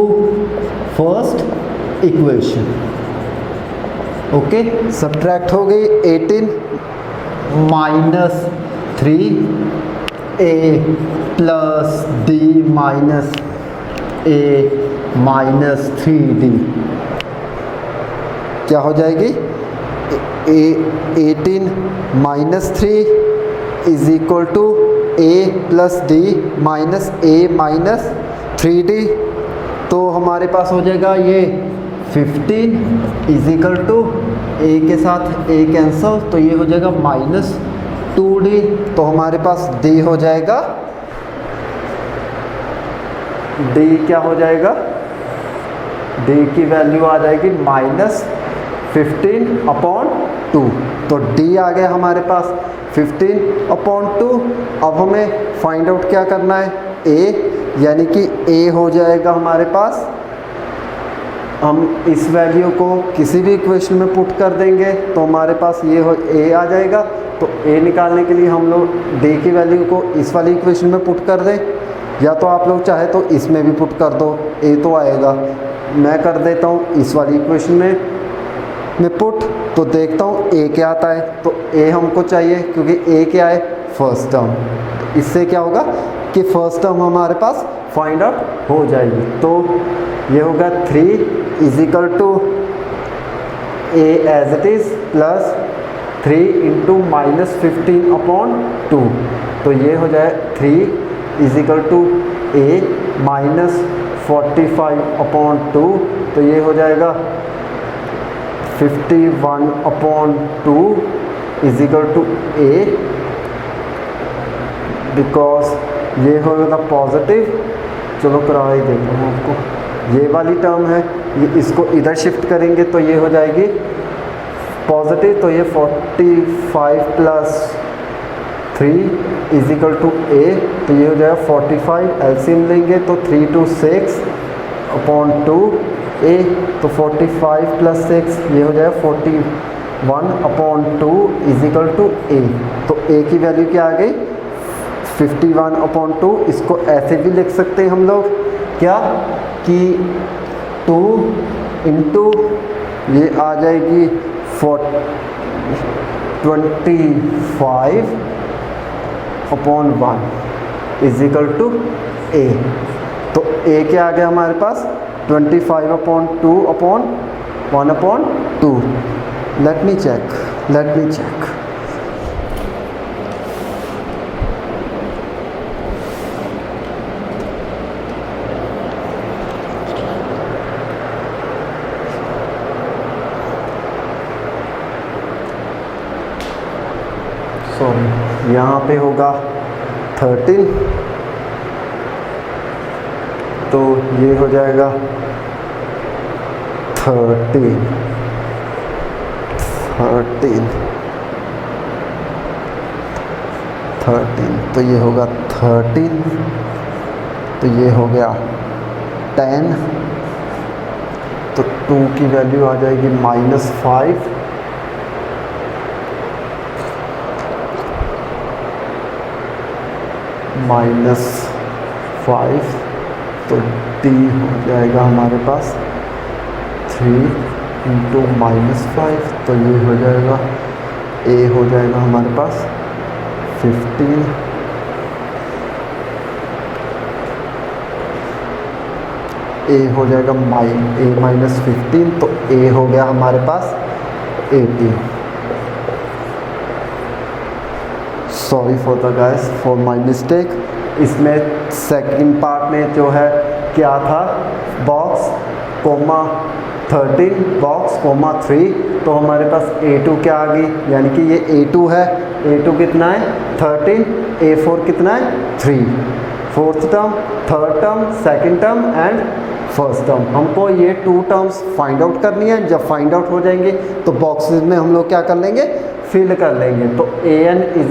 first equation. Okay, subtract हो गई 18 minus 3 a plus d minus a minus 3d क्या हो जाएगी 18 minus 3 is equal to a plus d minus a minus 3d। तो हमारे पास हो जाएगा ये 15 इज इक्वल टू a के साथ a कैंसल, तो ये हो जाएगा माइनस 2d। तो हमारे पास d हो जाएगा डी क्या हो जाएगा, डी की वैल्यू आ जाएगी -15/2। तो डी आ गया हमारे पास 15/2। अब हमें फाइंड आउट क्या करना है, ए, यानी कि ए हो जाएगा हमारे पास, हम इस वैल्यू को किसी भी इक्वेशन में पुट कर देंगे तो हमारे पास ये हो ए आ जाएगा। तो ए निकालने के लिए हम लोग डी की वैल्यू को इस वाली इक्वेशन में पुट कर दें, या तो आप लोग चाहे तो इसमें भी पुट कर दो, ए तो आएगा। मैं कर देता हूँ इस वाली इक्वेशन में पुट, तो देखता हूँ ए क्या आता है। तो ए हमको चाहिए क्योंकि ए क्या है, फर्स्ट टर्म। इससे क्या होगा कि फर्स्ट टर्म हमारे पास फाइंड आउट हो जाएगी। तो ये होगा 3 = ए एज इट इज़ प्लस 3 × -15/2। तो ये हो जाए 3 = ए -45/2। तो ये हो जाएगा 51/2 = ए, बिकॉज ये होगा पॉजिटिव। चलो करा ही देता हूँ आपको, ये वाली टर्म है, ये इसको इधर शिफ्ट करेंगे तो ये हो जाएगी पॉजिटिव। तो ये 45 + 3 = ए, तो ये हो जाएगा 45। एलसीएम लेंगे तो 3 × 6/2 ए, तो 45 + 6 ये हो जाएगा 41/2 = ए। तो ए की वैल्यू क्या आ गई, 51/2। इसको ऐसे भी लिख सकते हैं हम लोग, क्या कि 2 × ये आ जाएगी 25/1 = ए। तो ए क्या आ गया हमारे पास, 25/2/1/2। Let me check. सॉरी, यहाँ पे होगा 13, तो ये हो जाएगा 13, तो ये होगा 13, तो ये हो गया 10। तो 2 की वैल्यू आ जाएगी -5, तो डी हो जाएगा हमारे पास 3 × -5। तो ये हो जाएगा ए हो जाएगा हमारे पास 15, ए हो जाएगा -15। तो ए हो गया हमारे पास 18। Sorry for the guys for my mistake. इसमें सेकंड पार्ट में जो है क्या था, बॉक्स कोमा 13 बॉक्स कोमा 3। तो हमारे पास A2 क्या आ गई, यानी कि ये A2 है। A2 कितना है 13, A4 कितना है 3, fourth term, third term, second term and first term. हमको ये 2 टर्म्स फाइंड आउट करनी है। जब फाइंड आउट हो जाएंगे तो बॉक्सेस में हम लोग क्या कर लेंगे, फिल कर लेंगे। तो an = a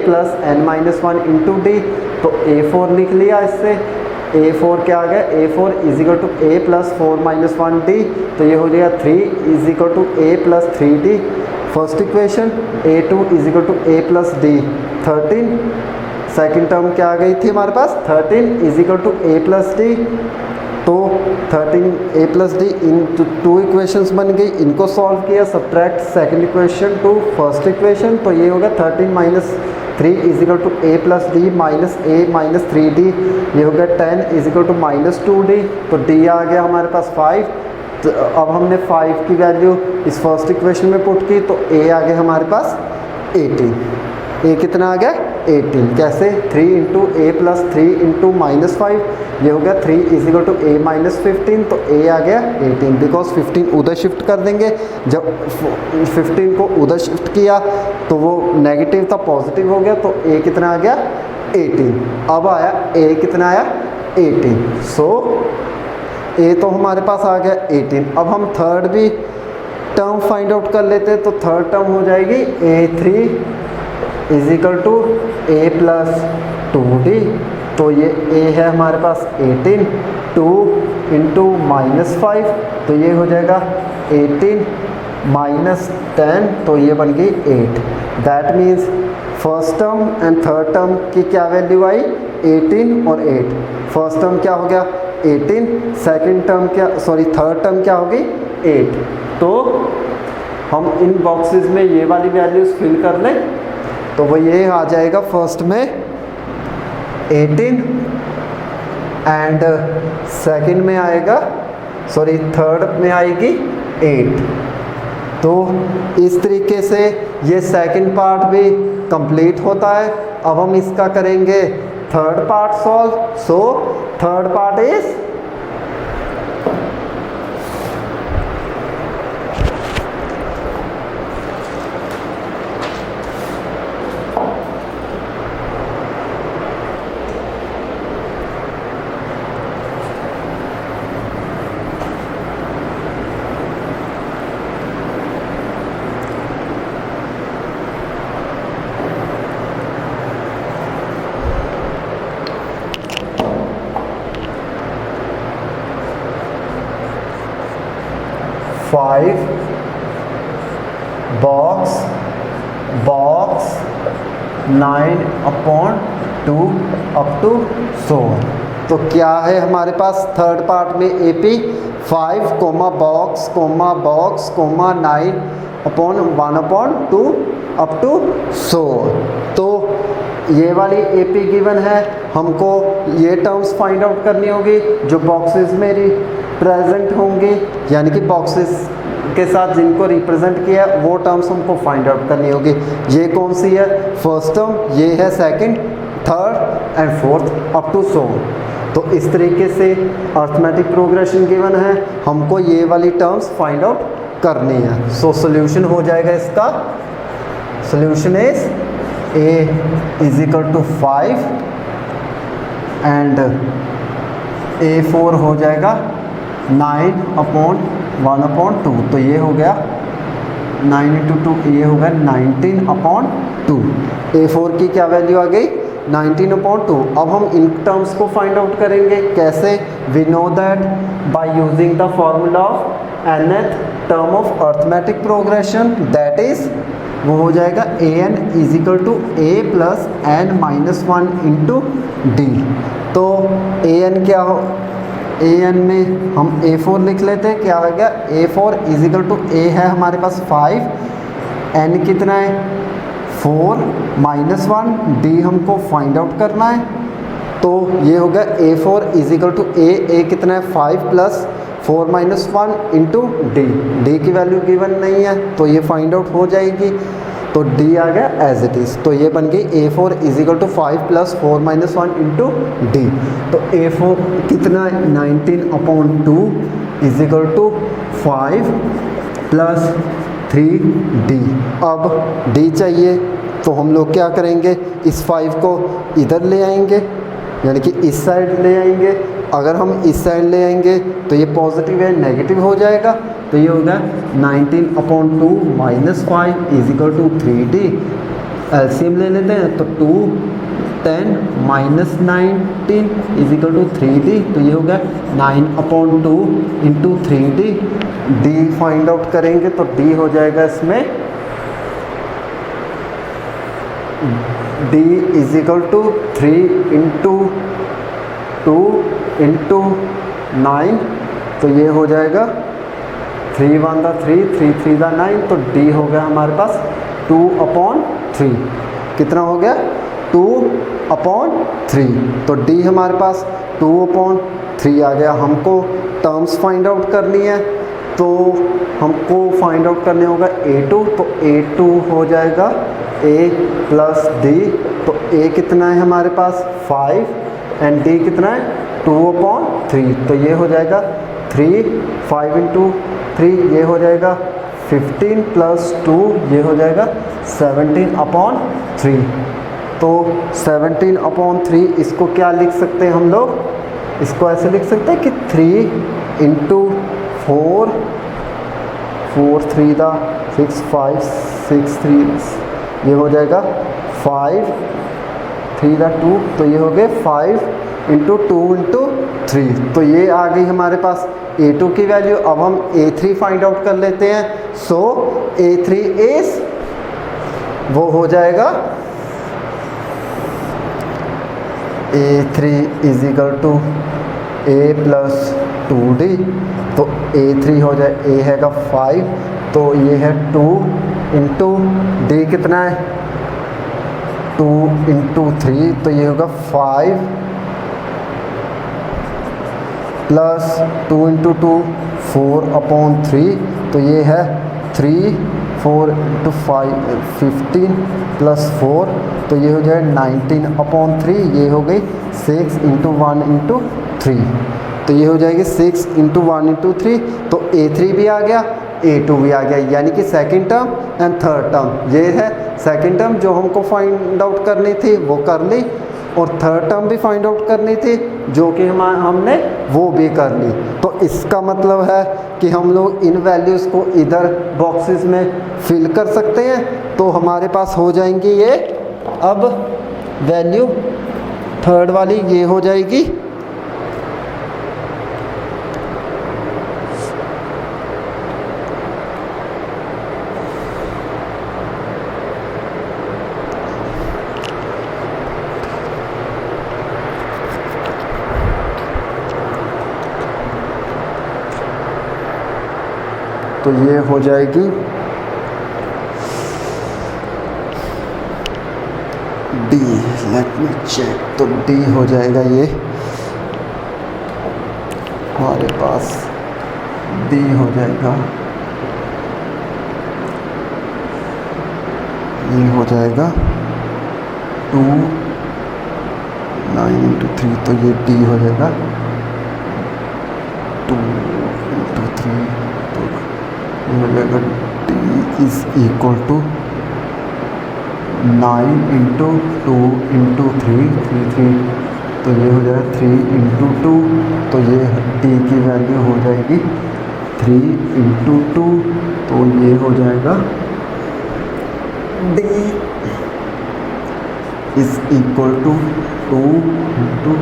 + n-1 × d। तो a4 लिख लिया, इससे a4 क्या आ गया, a4 = a + 4 - 1d। तो ये हो जाएगा 3 = a + 3d। First equation a2 = a + d 13। Second term क्या आ गई थी हमारे पास, 13 = a + d। तो 13 a + d इन 2 इक्वेशंस बन गई। इनको सॉल्व किया, subtract second equation to first equation. तो ये होगा 13 - 3 = a + d - a - 3d। ये हो गया 10 = -2d। तो d आ गया हमारे पास 5। तो अब हमने 5 की वैल्यू इस फर्स्ट इक्वेशन में पुट की, तो a आ गया हमारे पास 18। a कितना आ गया 18। कैसे, 3 × a + 3 × -5। ये हो गया 3 = a - 15। तो a आ गया 18, बिकॉज 15 उधर शिफ्ट कर देंगे। जब 15 को उधर शिफ्ट किया तो वो नेगेटिव था, पॉजिटिव हो गया। तो a कितना आ गया 18। अब आया a कितना आया 18। सो ए तो हमारे पास आ गया 18। अब हम थर्ड भी टर्म फाइंड आउट कर लेते हैं। तो थर्ड टर्म हो जाएगी A3 is equal to A plus 2D। तो ये ए है हमारे पास 18, 2 इंटू -5 तो ये हो जाएगा 18 माइनस 10 तो ये बन गई 8। That means first term and third term की क्या वैल्यू आई, 18 और 8। फर्स्ट टर्म क्या हो गया 18, सेकंड टर्म क्या, सॉरी थर्ड टर्म क्या होगी 8। तो हम इन बॉक्सेस में ये वाली वैल्यूज फिल कर लें तो वो ये आ जाएगा फर्स्ट में 18 एंड सेकंड में आएगा, सॉरी थर्ड में आएगी 8। तो इस तरीके से ये सेकंड पार्ट भी कंप्लीट होता है। अब हम इसका करेंगे third part solve. So third part is five box 9/2 up to 100। तो क्या है हमारे पास थर्ड पार्ट में AP 5, बॉक्स 9/1/2 अप टू 100। तो ये वाली AP गिवन है, हमको ये टर्म्स फाइंड आउट करनी होगी जो बॉक्सेस में प्रेजेंट होंगे, यानी कि बॉक्सेस के साथ जिनको रिप्रेजेंट किया वो टर्म्स हमको फाइंड आउट करनी होगी। ये कौन सी है, फर्स्ट टर्म, ये है second, third and fourth up to 100। तो इस तरीके से अर्थमेटिक प्रोग्रेशन गिवन है, हमको ये वाली टर्म्स फाइंड आउट करनी है। सो सोल्यूशन हो जाएगा इसका, solution is A is equal to 5 and A4 हो जाएगा 9/1/2। तो ये हो गया 9 × 2, ये हो गया 19/2। A4 की क्या वैल्यू आ गई 19/2। अब हम इन टर्म्स को फाइंड आउट करेंगे कैसे, we know that by using the formula of nth term of arithmetic progression, that is वो हो जाएगा an is equal to a plus n-1 into D. तो an क्या हो, an में हम A4 लिख लेते हैं, क्या हो गया A4 is equal to a है हमारे पास 5, n कितना है 4 -1, d हमको फाइंड आउट करना है। तो ये हो गया A4 is equal to a कितना है 5 प्लस 4 -1 इंटू डी की वैल्यू गिवन नहीं है तो ये फाइंड आउट हो जाएगी। तो d आ गया एज इट इज़। तो ये बन गई A4 is equal to 5 plus 4 -1 into D. तो A4 कितना है 19/2 is equal to 5 plus 3d। अब d चाहिए तो हम लोग क्या करेंगे, इस 5 को इधर ले आएंगे, यानी कि इस साइड ले आएंगे। अगर हम इस साइड ले आएंगे तो ये पॉजिटिव है नेगेटिव हो जाएगा। तो ये होगा 19/2 - 5 is equal to 3d। LCM ले लेते हैं तो 2 10 - 19 इज इक्वल टू 3d। तो ये होगा 9/2 into 3d। d find out करेंगे तो d हो जाएगा इसमें d is equal to 3 into 2 into 9। तो ये हो जाएगा 3 1 3 3 3 9। तो d हो गया हमारे पास 2/3। कितना हो गया 2/3। तो d हमारे पास 2/3 आ गया। हमको टर्म्स फाइंड आउट करनी है तो हमको फाइंड आउट करने होगा A2। तो A2 हो जाएगा a प्लस d। तो a कितना है हमारे पास 5 एंड d कितना है 2/3। तो ये हो जाएगा 3 5 इंटू 3 ये हो जाएगा 15 प्लस 2 ये हो जाएगा 17/3। तो 17/3 इसको क्या लिख सकते हैं हम लोग इसको ऐसे लिख सकते हैं कि 3 इंटू 4, 4 3 दा 6, 5 6 3, ये हो जाएगा 5 3 दा 2, तो ये हो गए 5 इंटू 2 इंटू 3, तो ये आ गई हमारे पास A2 की वैल्यू। अब हम A3 फाइंड आउट कर लेते हैं। सो A3 इज, वो हो जाएगा A3 is equal to A plus 2D, तो A3 हो जाए, A हैगा 5, तो ये है 2 इंटू D कितना है 2 इंटू 3, तो ये होगा 5 प्लस 2 इंटू 2 4/3, तो ये है 3 4 इंटू 5 15 प्लस 4, तो ये हो जाए 19/3, ये हो गई 6 इंटू 1 इंटू 3, तो ये हो जाएगी 6 इंटू 1 इंटू 3, तो A3 भी आ गया, A2 भी आ गया, यानी कि second term and third term. ये है सेकंड टर्म जो हमको फाइंड आउट करनी थी, वो कर ली, और थर्ड टर्म भी फाइंड आउट करनी थी जो कि हमने वो भी कर ली। तो इसका मतलब है कि हम लोग इन वैल्यूज़ को इधर बॉक्सेस में फिल कर सकते हैं, तो हमारे पास हो जाएंगी ये। अब वैल्यू थर्ड वाली ये हो जाएगी तो ये हो जाएगी D, लेट मी चेक, तो D हो जाएगा ये हमारे पास D हो जाएगा, ये हो जाएगा 2 9 इंटू 3, तो ये D हो जाएगा 2 इंटू 3, तो ये हो जाएगा D is equal to 9 into 2 into 3 3, तो ये हो जाएगा 3 इंटू 2, तो ये D की वैल्यू हो जाएगी 3 इंटू 2, तो ये हो जाएगा D is equal to 2 into,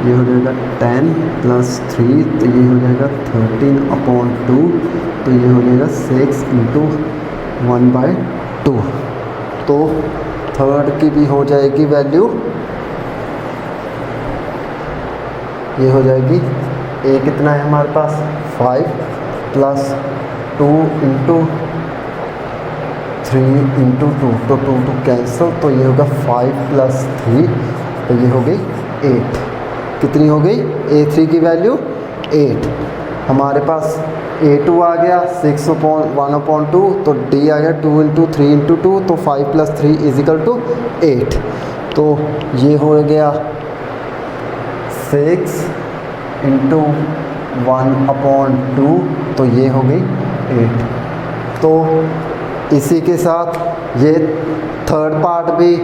ये हो जाएगा 10 प्लस 3, तो ये हो जाएगा 13/2, तो ये हो जाएगा 6 इंटू 1/2, तो थर्ड की भी हो जाएगी वैल्यू, ये हो जाएगी A कितना है हमारे पास 5 प्लस 2 इंटू 3 इंटू 2, तो 2 2 कैंसिल, तो ये होगा 5 प्लस 3, तो ये हो गई 8। कितनी हो गई A3 की वैल्यू 8। हमारे पास A2 आ गया 6/1/2, तो D आ गया 2 इंटू 3 इंटू 2, तो 5 प्लस 3 इज इक्वल टू 8, तो ये हो गया 6 इंटू 1/2, तो ये हो गई 8। तो इसी के साथ ये थर्ड पार्ट भी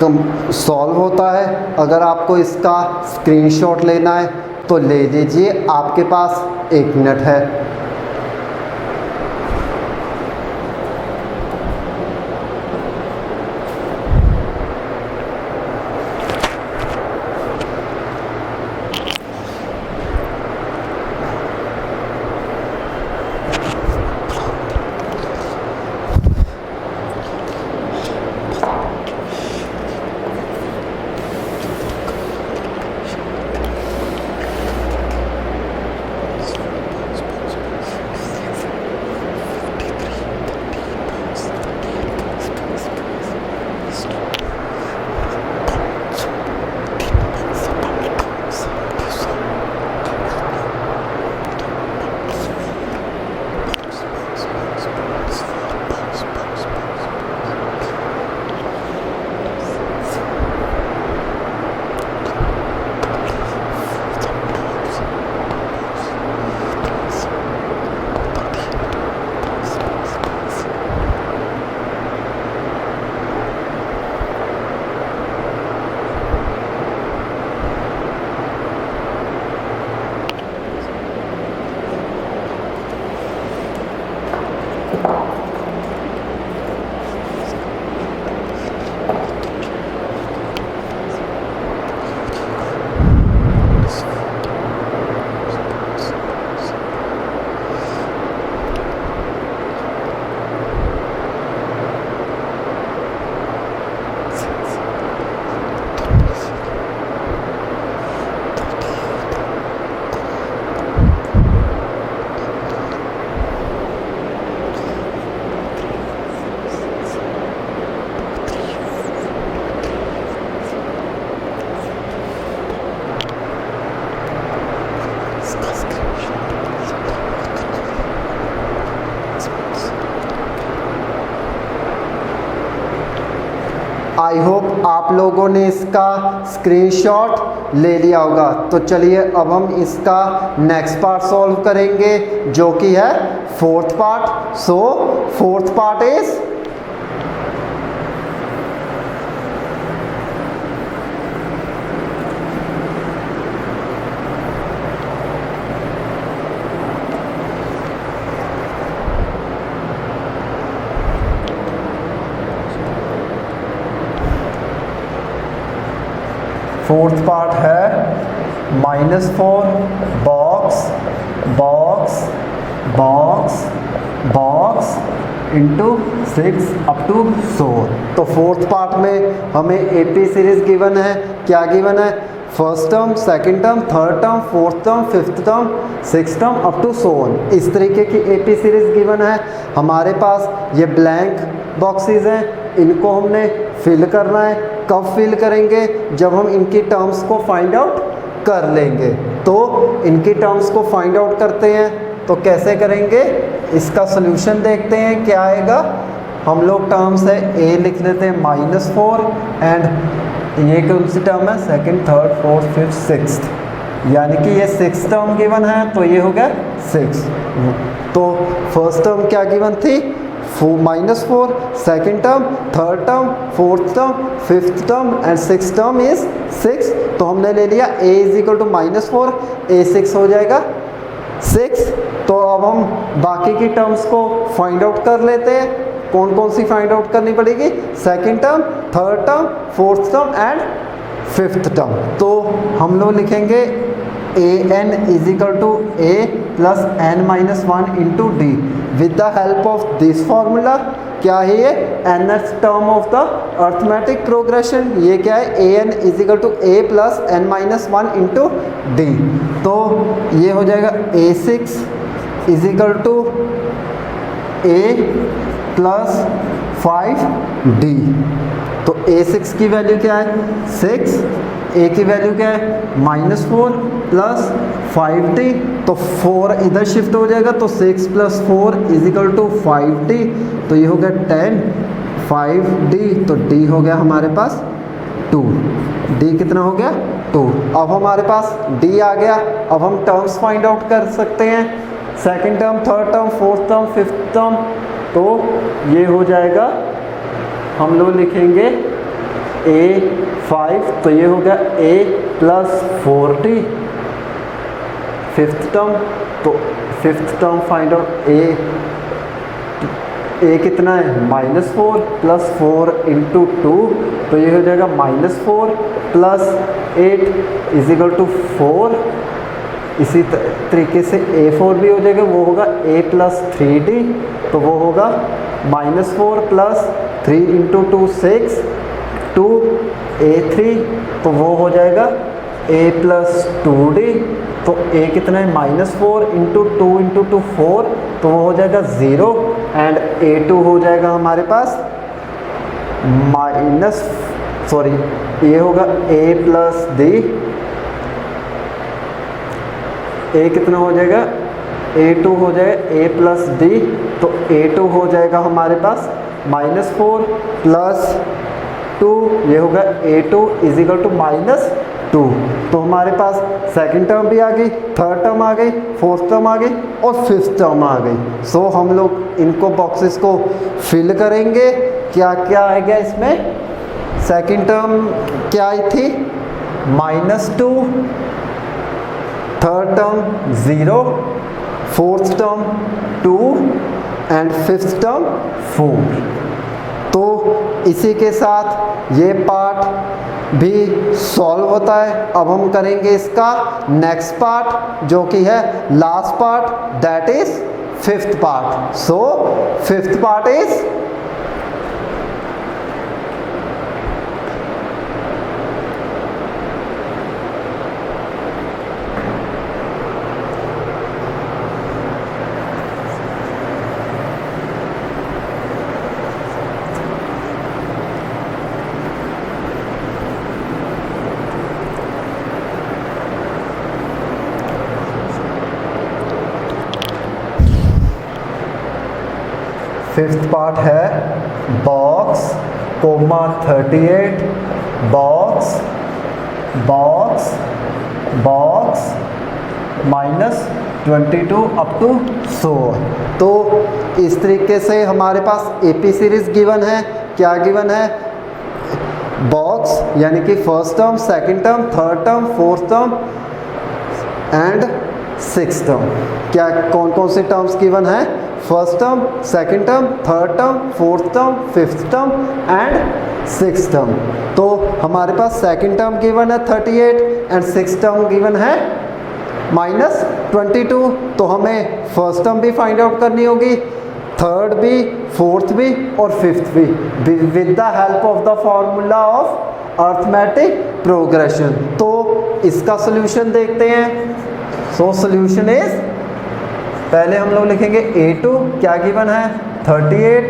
सॉल्व होता है। अगर आपको इसका स्क्रीनशॉट लेना है तो ले लीजिए, आपके पास 1 मिनट है। आप लोगों ने इसका स्क्रीनशॉट ले लिया होगा। तो चलिए अब हम इसका नेक्स्ट पार्ट सॉल्व करेंगे जो कि है fourth part. So fourth part is fourth part है -4 box box box box into 6 up to 100। तो फोर्थ पार्ट में हमें एपी सीरीज गिवन है। क्या गिवन है? First term, second term, third term, fourth term, fifth term, six term up to 100। इस तरीके की एपी सीरीज गिवन है हमारे पास। ये ब्लैंक बॉक्सेस हैं, इनको हमने फिल करना है। कब फिल करेंगे? जब हम इनकी टर्म्स को फाइंड आउट कर लेंगे। तो इनकी टर्म्स को फाइंड आउट करते हैं। तो कैसे करेंगे? इसका सॉल्यूशन देखते हैं क्या आएगा। हम लोग टर्म्स है ए लिख लेते हैं -4 एंड ये कौन सी टर्म है? Second, third, fourth, fifth, sixth, यानी कि ये सिक्स टर्म गिवन है तो ये हो गया 6। तो फर्स्ट टर्म क्या गिवन थी? -4, second term, third term, fourth term, fifth term and six term is 6। तो हमने ले लिया a = -4, a 6 हो जाएगा 6। तो अब हम बाकी की टर्म्स को फाइंड आउट कर लेते हैं। कौन कौन सी फाइंड आउट करनी पड़ेगी? Second term, third term, fourth term and fifth term. तो हम लोग लिखेंगे an = a plus n-1 into d with the help of this formula। क्या है ये? nth term of the arithmetic progression। ये क्या है? an = a plus n-1 into d। तो ये हो जाएगा a6 = a plus 5d। तो a6 की वैल्यू क्या है? 6। a की वैल्यू क्या है? -4 प्लस 5d। तो 4 इधर शिफ्ट हो जाएगा तो 6 + 4 = 5d। तो ये हो गया 10, 5d। तो d हो गया हमारे पास 2। d कितना हो गया? 2। अब हमारे पास d आ गया। अब हम टर्म्स फाइंड आउट कर सकते हैं। Second term, third term, fourth term, fifth term. तो ये हो जाएगा, हम लोग लिखेंगे a5। तो ये हो गया a + 4d। फिफ्थ टर्म, तो fifth term find out a कितना है? -4 + 4 × 2। तो ये हो जाएगा -4 + 8 = 4। इसी तरीके से a4 भी हो जाएगा, वो होगा a + 3d। तो वो होगा -4 + 3 × 2 6 2 a3। तो वो हो जाएगा a + 2d। तो a कितना है? -4 × 2 × 2 4। तो वो हो जाएगा 0 एंड a2 हो जाएगा हमारे पास ये होगा a + d। a कितना हो जाएगा? a2 हो जाएगा a + d। तो a2 हो जाएगा हमारे पास -4 + 2। ये होगा a2 = -2। तो हमारे पास सेकंड टर्म भी आ गई, थर्ड टर्म आ गई, फोर्थ टर्म आ गई और फिफ्थ टर्म आ गई। सो हम लोग इनको बॉक्सेस को फिल करेंगे। क्या क्या आएगा इसमें? सेकंड टर्म क्या आई थी? -2, third term 0, fourth term 2 and fifth term 4। तो इसी के साथ ये पार्ट भी सॉल्व होता है। अब हम करेंगे इसका नेक्स्ट पार्ट जो कि है last part, that is fifth part. So fifth part is fifth part है box, 38 box box box -22 up to 100। तो इस तरीके से हमारे पास एपी सीरीज गिवन है। क्या गिवन है? बॉक्स यानी कि first term, second term, third term, fourth term and six term. क्या कौन कौन से टर्म्स गिवन है? First term, second term, third term, fourth term, fifth term and six term. तो हमारे पास सेकंड टर्म गिवन है 38 एंड सिक्स टर्म गिवन है -22। तो हमें फर्स्ट टर्म भी फाइंड आउट करनी होगी, थर्ड भी, फोर्थ भी और फिफ्थ भी, with the help of the formula of arithmetic progression. तो इसका सोल्यूशन देखते हैं। सो सोल्यूशन इज, पहले हम लोग लिखेंगे A2 क्या गिवन है 38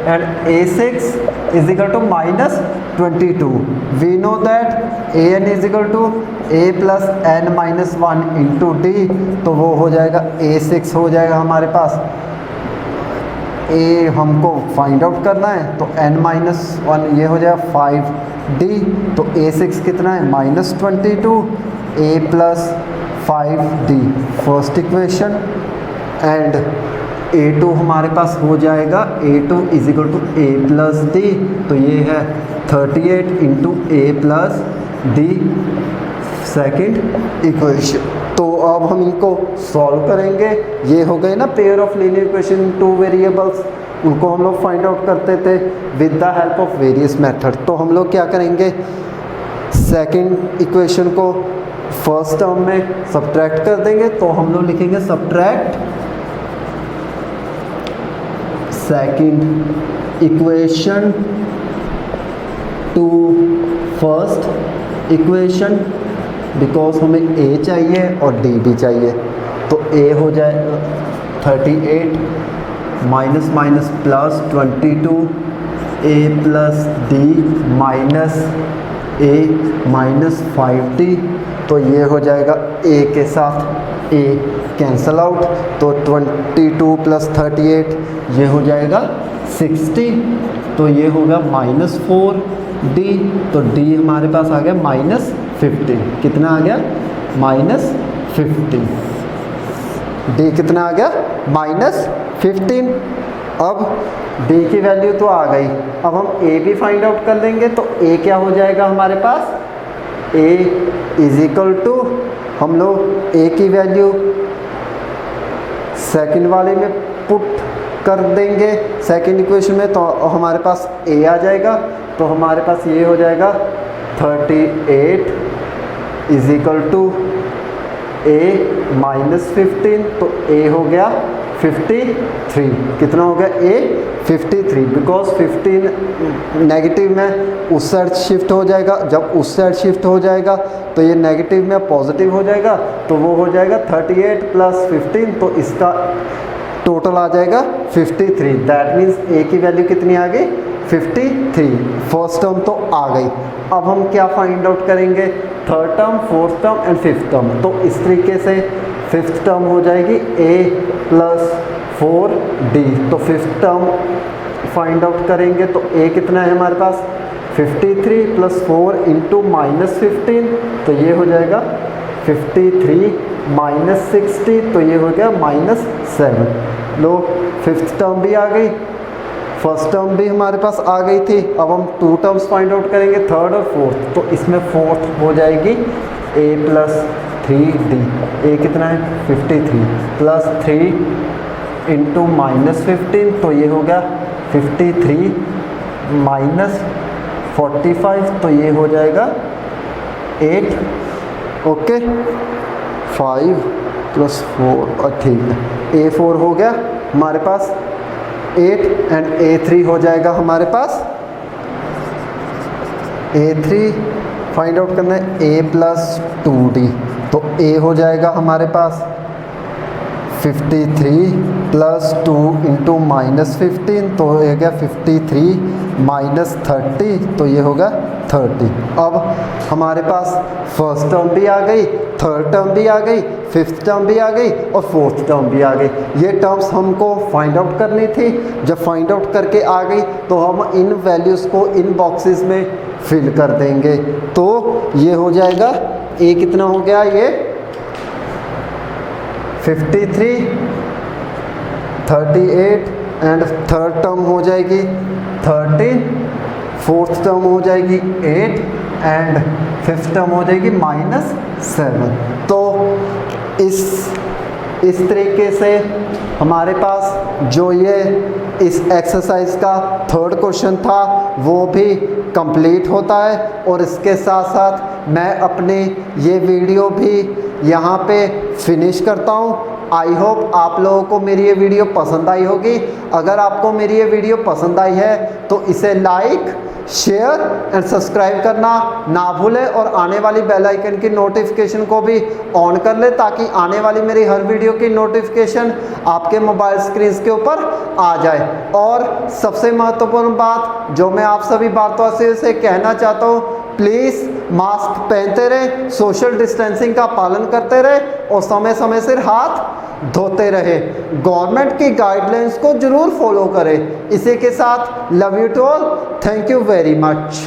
and A6 is equal to -22। We know that AN is equal to A plus N minus 1 into D। तो वो हो जाएगा A6 हो जाएगा हमारे पास। A हमको फाइंड आउट करना है तो N माइनस 1 ये हो जाएगा 5D। तो A6 कितना है -22 A plus 5D first equation and A2 हमारे पास हो जाएगा A2 is equal to A plus D। तो ये है 38 into A plus D second equation. तो अब हम इनको सॉल्व करेंगे। ये हो गए ना pair of linear equation, two variables, उनको हम लोग फाइंड आउट करते थे with the help of various method. तो हम लोग क्या करेंगे, सेकेंड इक्वेशन को फर्स्ट टर्म में सब्ट्रैक्ट कर देंगे। तो हम लोग लिखेंगे subtract second equation to first equation, because हमें A चाहिए और D भी चाहिए। तो A हो जाए 38 minus minus plus 22 A plus D minus A minus 5D। तो ये हो जाएगा A के साथ A कैंसल आउट। तो 22 प्लस 38 ये हो जाएगा 60। तो ये होगा -4D। तो D हमारे पास आ गया -15। कितना आ गया -15। D कितना आ गया -15। अब D की वैल्यू तो आ गई, अब हम A भी फाइंड आउट कर लेंगे। तो A क्या हो जाएगा हमारे पास, A इज इक्वल टू, हम लोग A की वैल्यू सेकंड वाले में पुट कर देंगे सेकंड इक्वेशन में। तो हमारे पास A आ जाएगा। तो हमारे पास ये हो जाएगा 38 is equal to A minus 15। तो A हो गया 53। कितना हो गया A 53, बिकॉज 15 नेगेटिव में उस साइड शिफ्ट हो जाएगा। जब उस साइड शिफ्ट हो जाएगा तो ये नेगेटिव में पॉजिटिव हो जाएगा। तो वो हो जाएगा 38 प्लस 15। तो इसका टोटल आ जाएगा 53। दैट मीन्स A की वैल्यू कितनी आ गई 53। फर्स्ट टर्म तो आ गई। अब हम क्या फाइंड आउट करेंगे, third term, fourth term and fifth term. तो इस तरीके से फिफ्थ टर्म हो जाएगी A प्लस 4D। तो फिफ्थ टर्म फाइंड आउट करेंगे तो A कितना है हमारे पास 53 प्लस 4 इंटू -15। तो ये हो जाएगा 53 माइनस 60। तो ये हो गया -7। लो फिफ्थ टर्म भी आ गई, फर्स्ट टर्म भी हमारे पास आ गई थी। अब हम टू टर्म्स फाइंड आउट करेंगे, थर्ड और फोर्थ। तो इसमें फोर्थ हो जाएगी A प्लस 3D। A कितना है 53 प्लस 3 इंटू -15। तो ये हो गया 53 माइनस 45। तो ये हो जाएगा 8। ओके 5 प्लस 4 ठीक है, A4 हो गया हमारे पास 8 एंड A3 हो जाएगा हमारे पास। A3 फाइंड आउट करना है A प्लस 2D। तो A हो जाएगा हमारे पास 53 प्लस 2 इंटू -15। तो हो गया 53 माइनस 30। तो ये होगा 30। अब हमारे पास फर्स्ट टर्म भी आ गई थर्ड टर्म भी आ गई, फिफ्थ टर्म भी आ गई और फोर्थ टर्म भी आ गई। ये टर्म्स हमको फाइंड आउट करनी थी। जब फाइंड आउट करके आ गई तो हम इन वैल्यूज़ को इन बॉक्सेस में फिल कर देंगे। तो ये हो जाएगा, ए कितना हो गया, ये 53, 38 एंड थर्ड टर्म हो जाएगी 13, फोर्थ टर्म हो जाएगी 8 एंड फिफ्थ टर्म हो जाएगी -7। तो इस तरीके से हमारे पास जो ये इस एक्सरसाइज का थर्ड क्वेश्चन था वो भी कंप्लीट होता है। और इसके साथ साथ मैं अपने ये वीडियो भी यहाँ पे फिनिश करता हूँ। आई होप आप लोगों को मेरी ये वीडियो पसंद आई होगी। अगर आपको मेरी ये वीडियो पसंद आई है तो इसे लाइक, शेयर एंड सब्सक्राइब करना ना भूलें और आने वाली बेल आइकन की नोटिफिकेशन को भी ऑन कर ले ताकि आने वाली मेरी हर वीडियो की नोटिफिकेशन आपके मोबाइल स्क्रीन के ऊपर आ जाए। और सबसे महत्वपूर्ण बात जो मैं आप सभी भारतवासियों से कहना चाहता हूँ, प्लीज़ मास्क पहनते रहे, सोशल डिस्टेंसिंग का पालन करते रहे और समय समय से हाथ धोते रहे। गवर्नमेंट की गाइडलाइंस को जरूर फॉलो करें। इसी के साथ love you to all, thank you very much.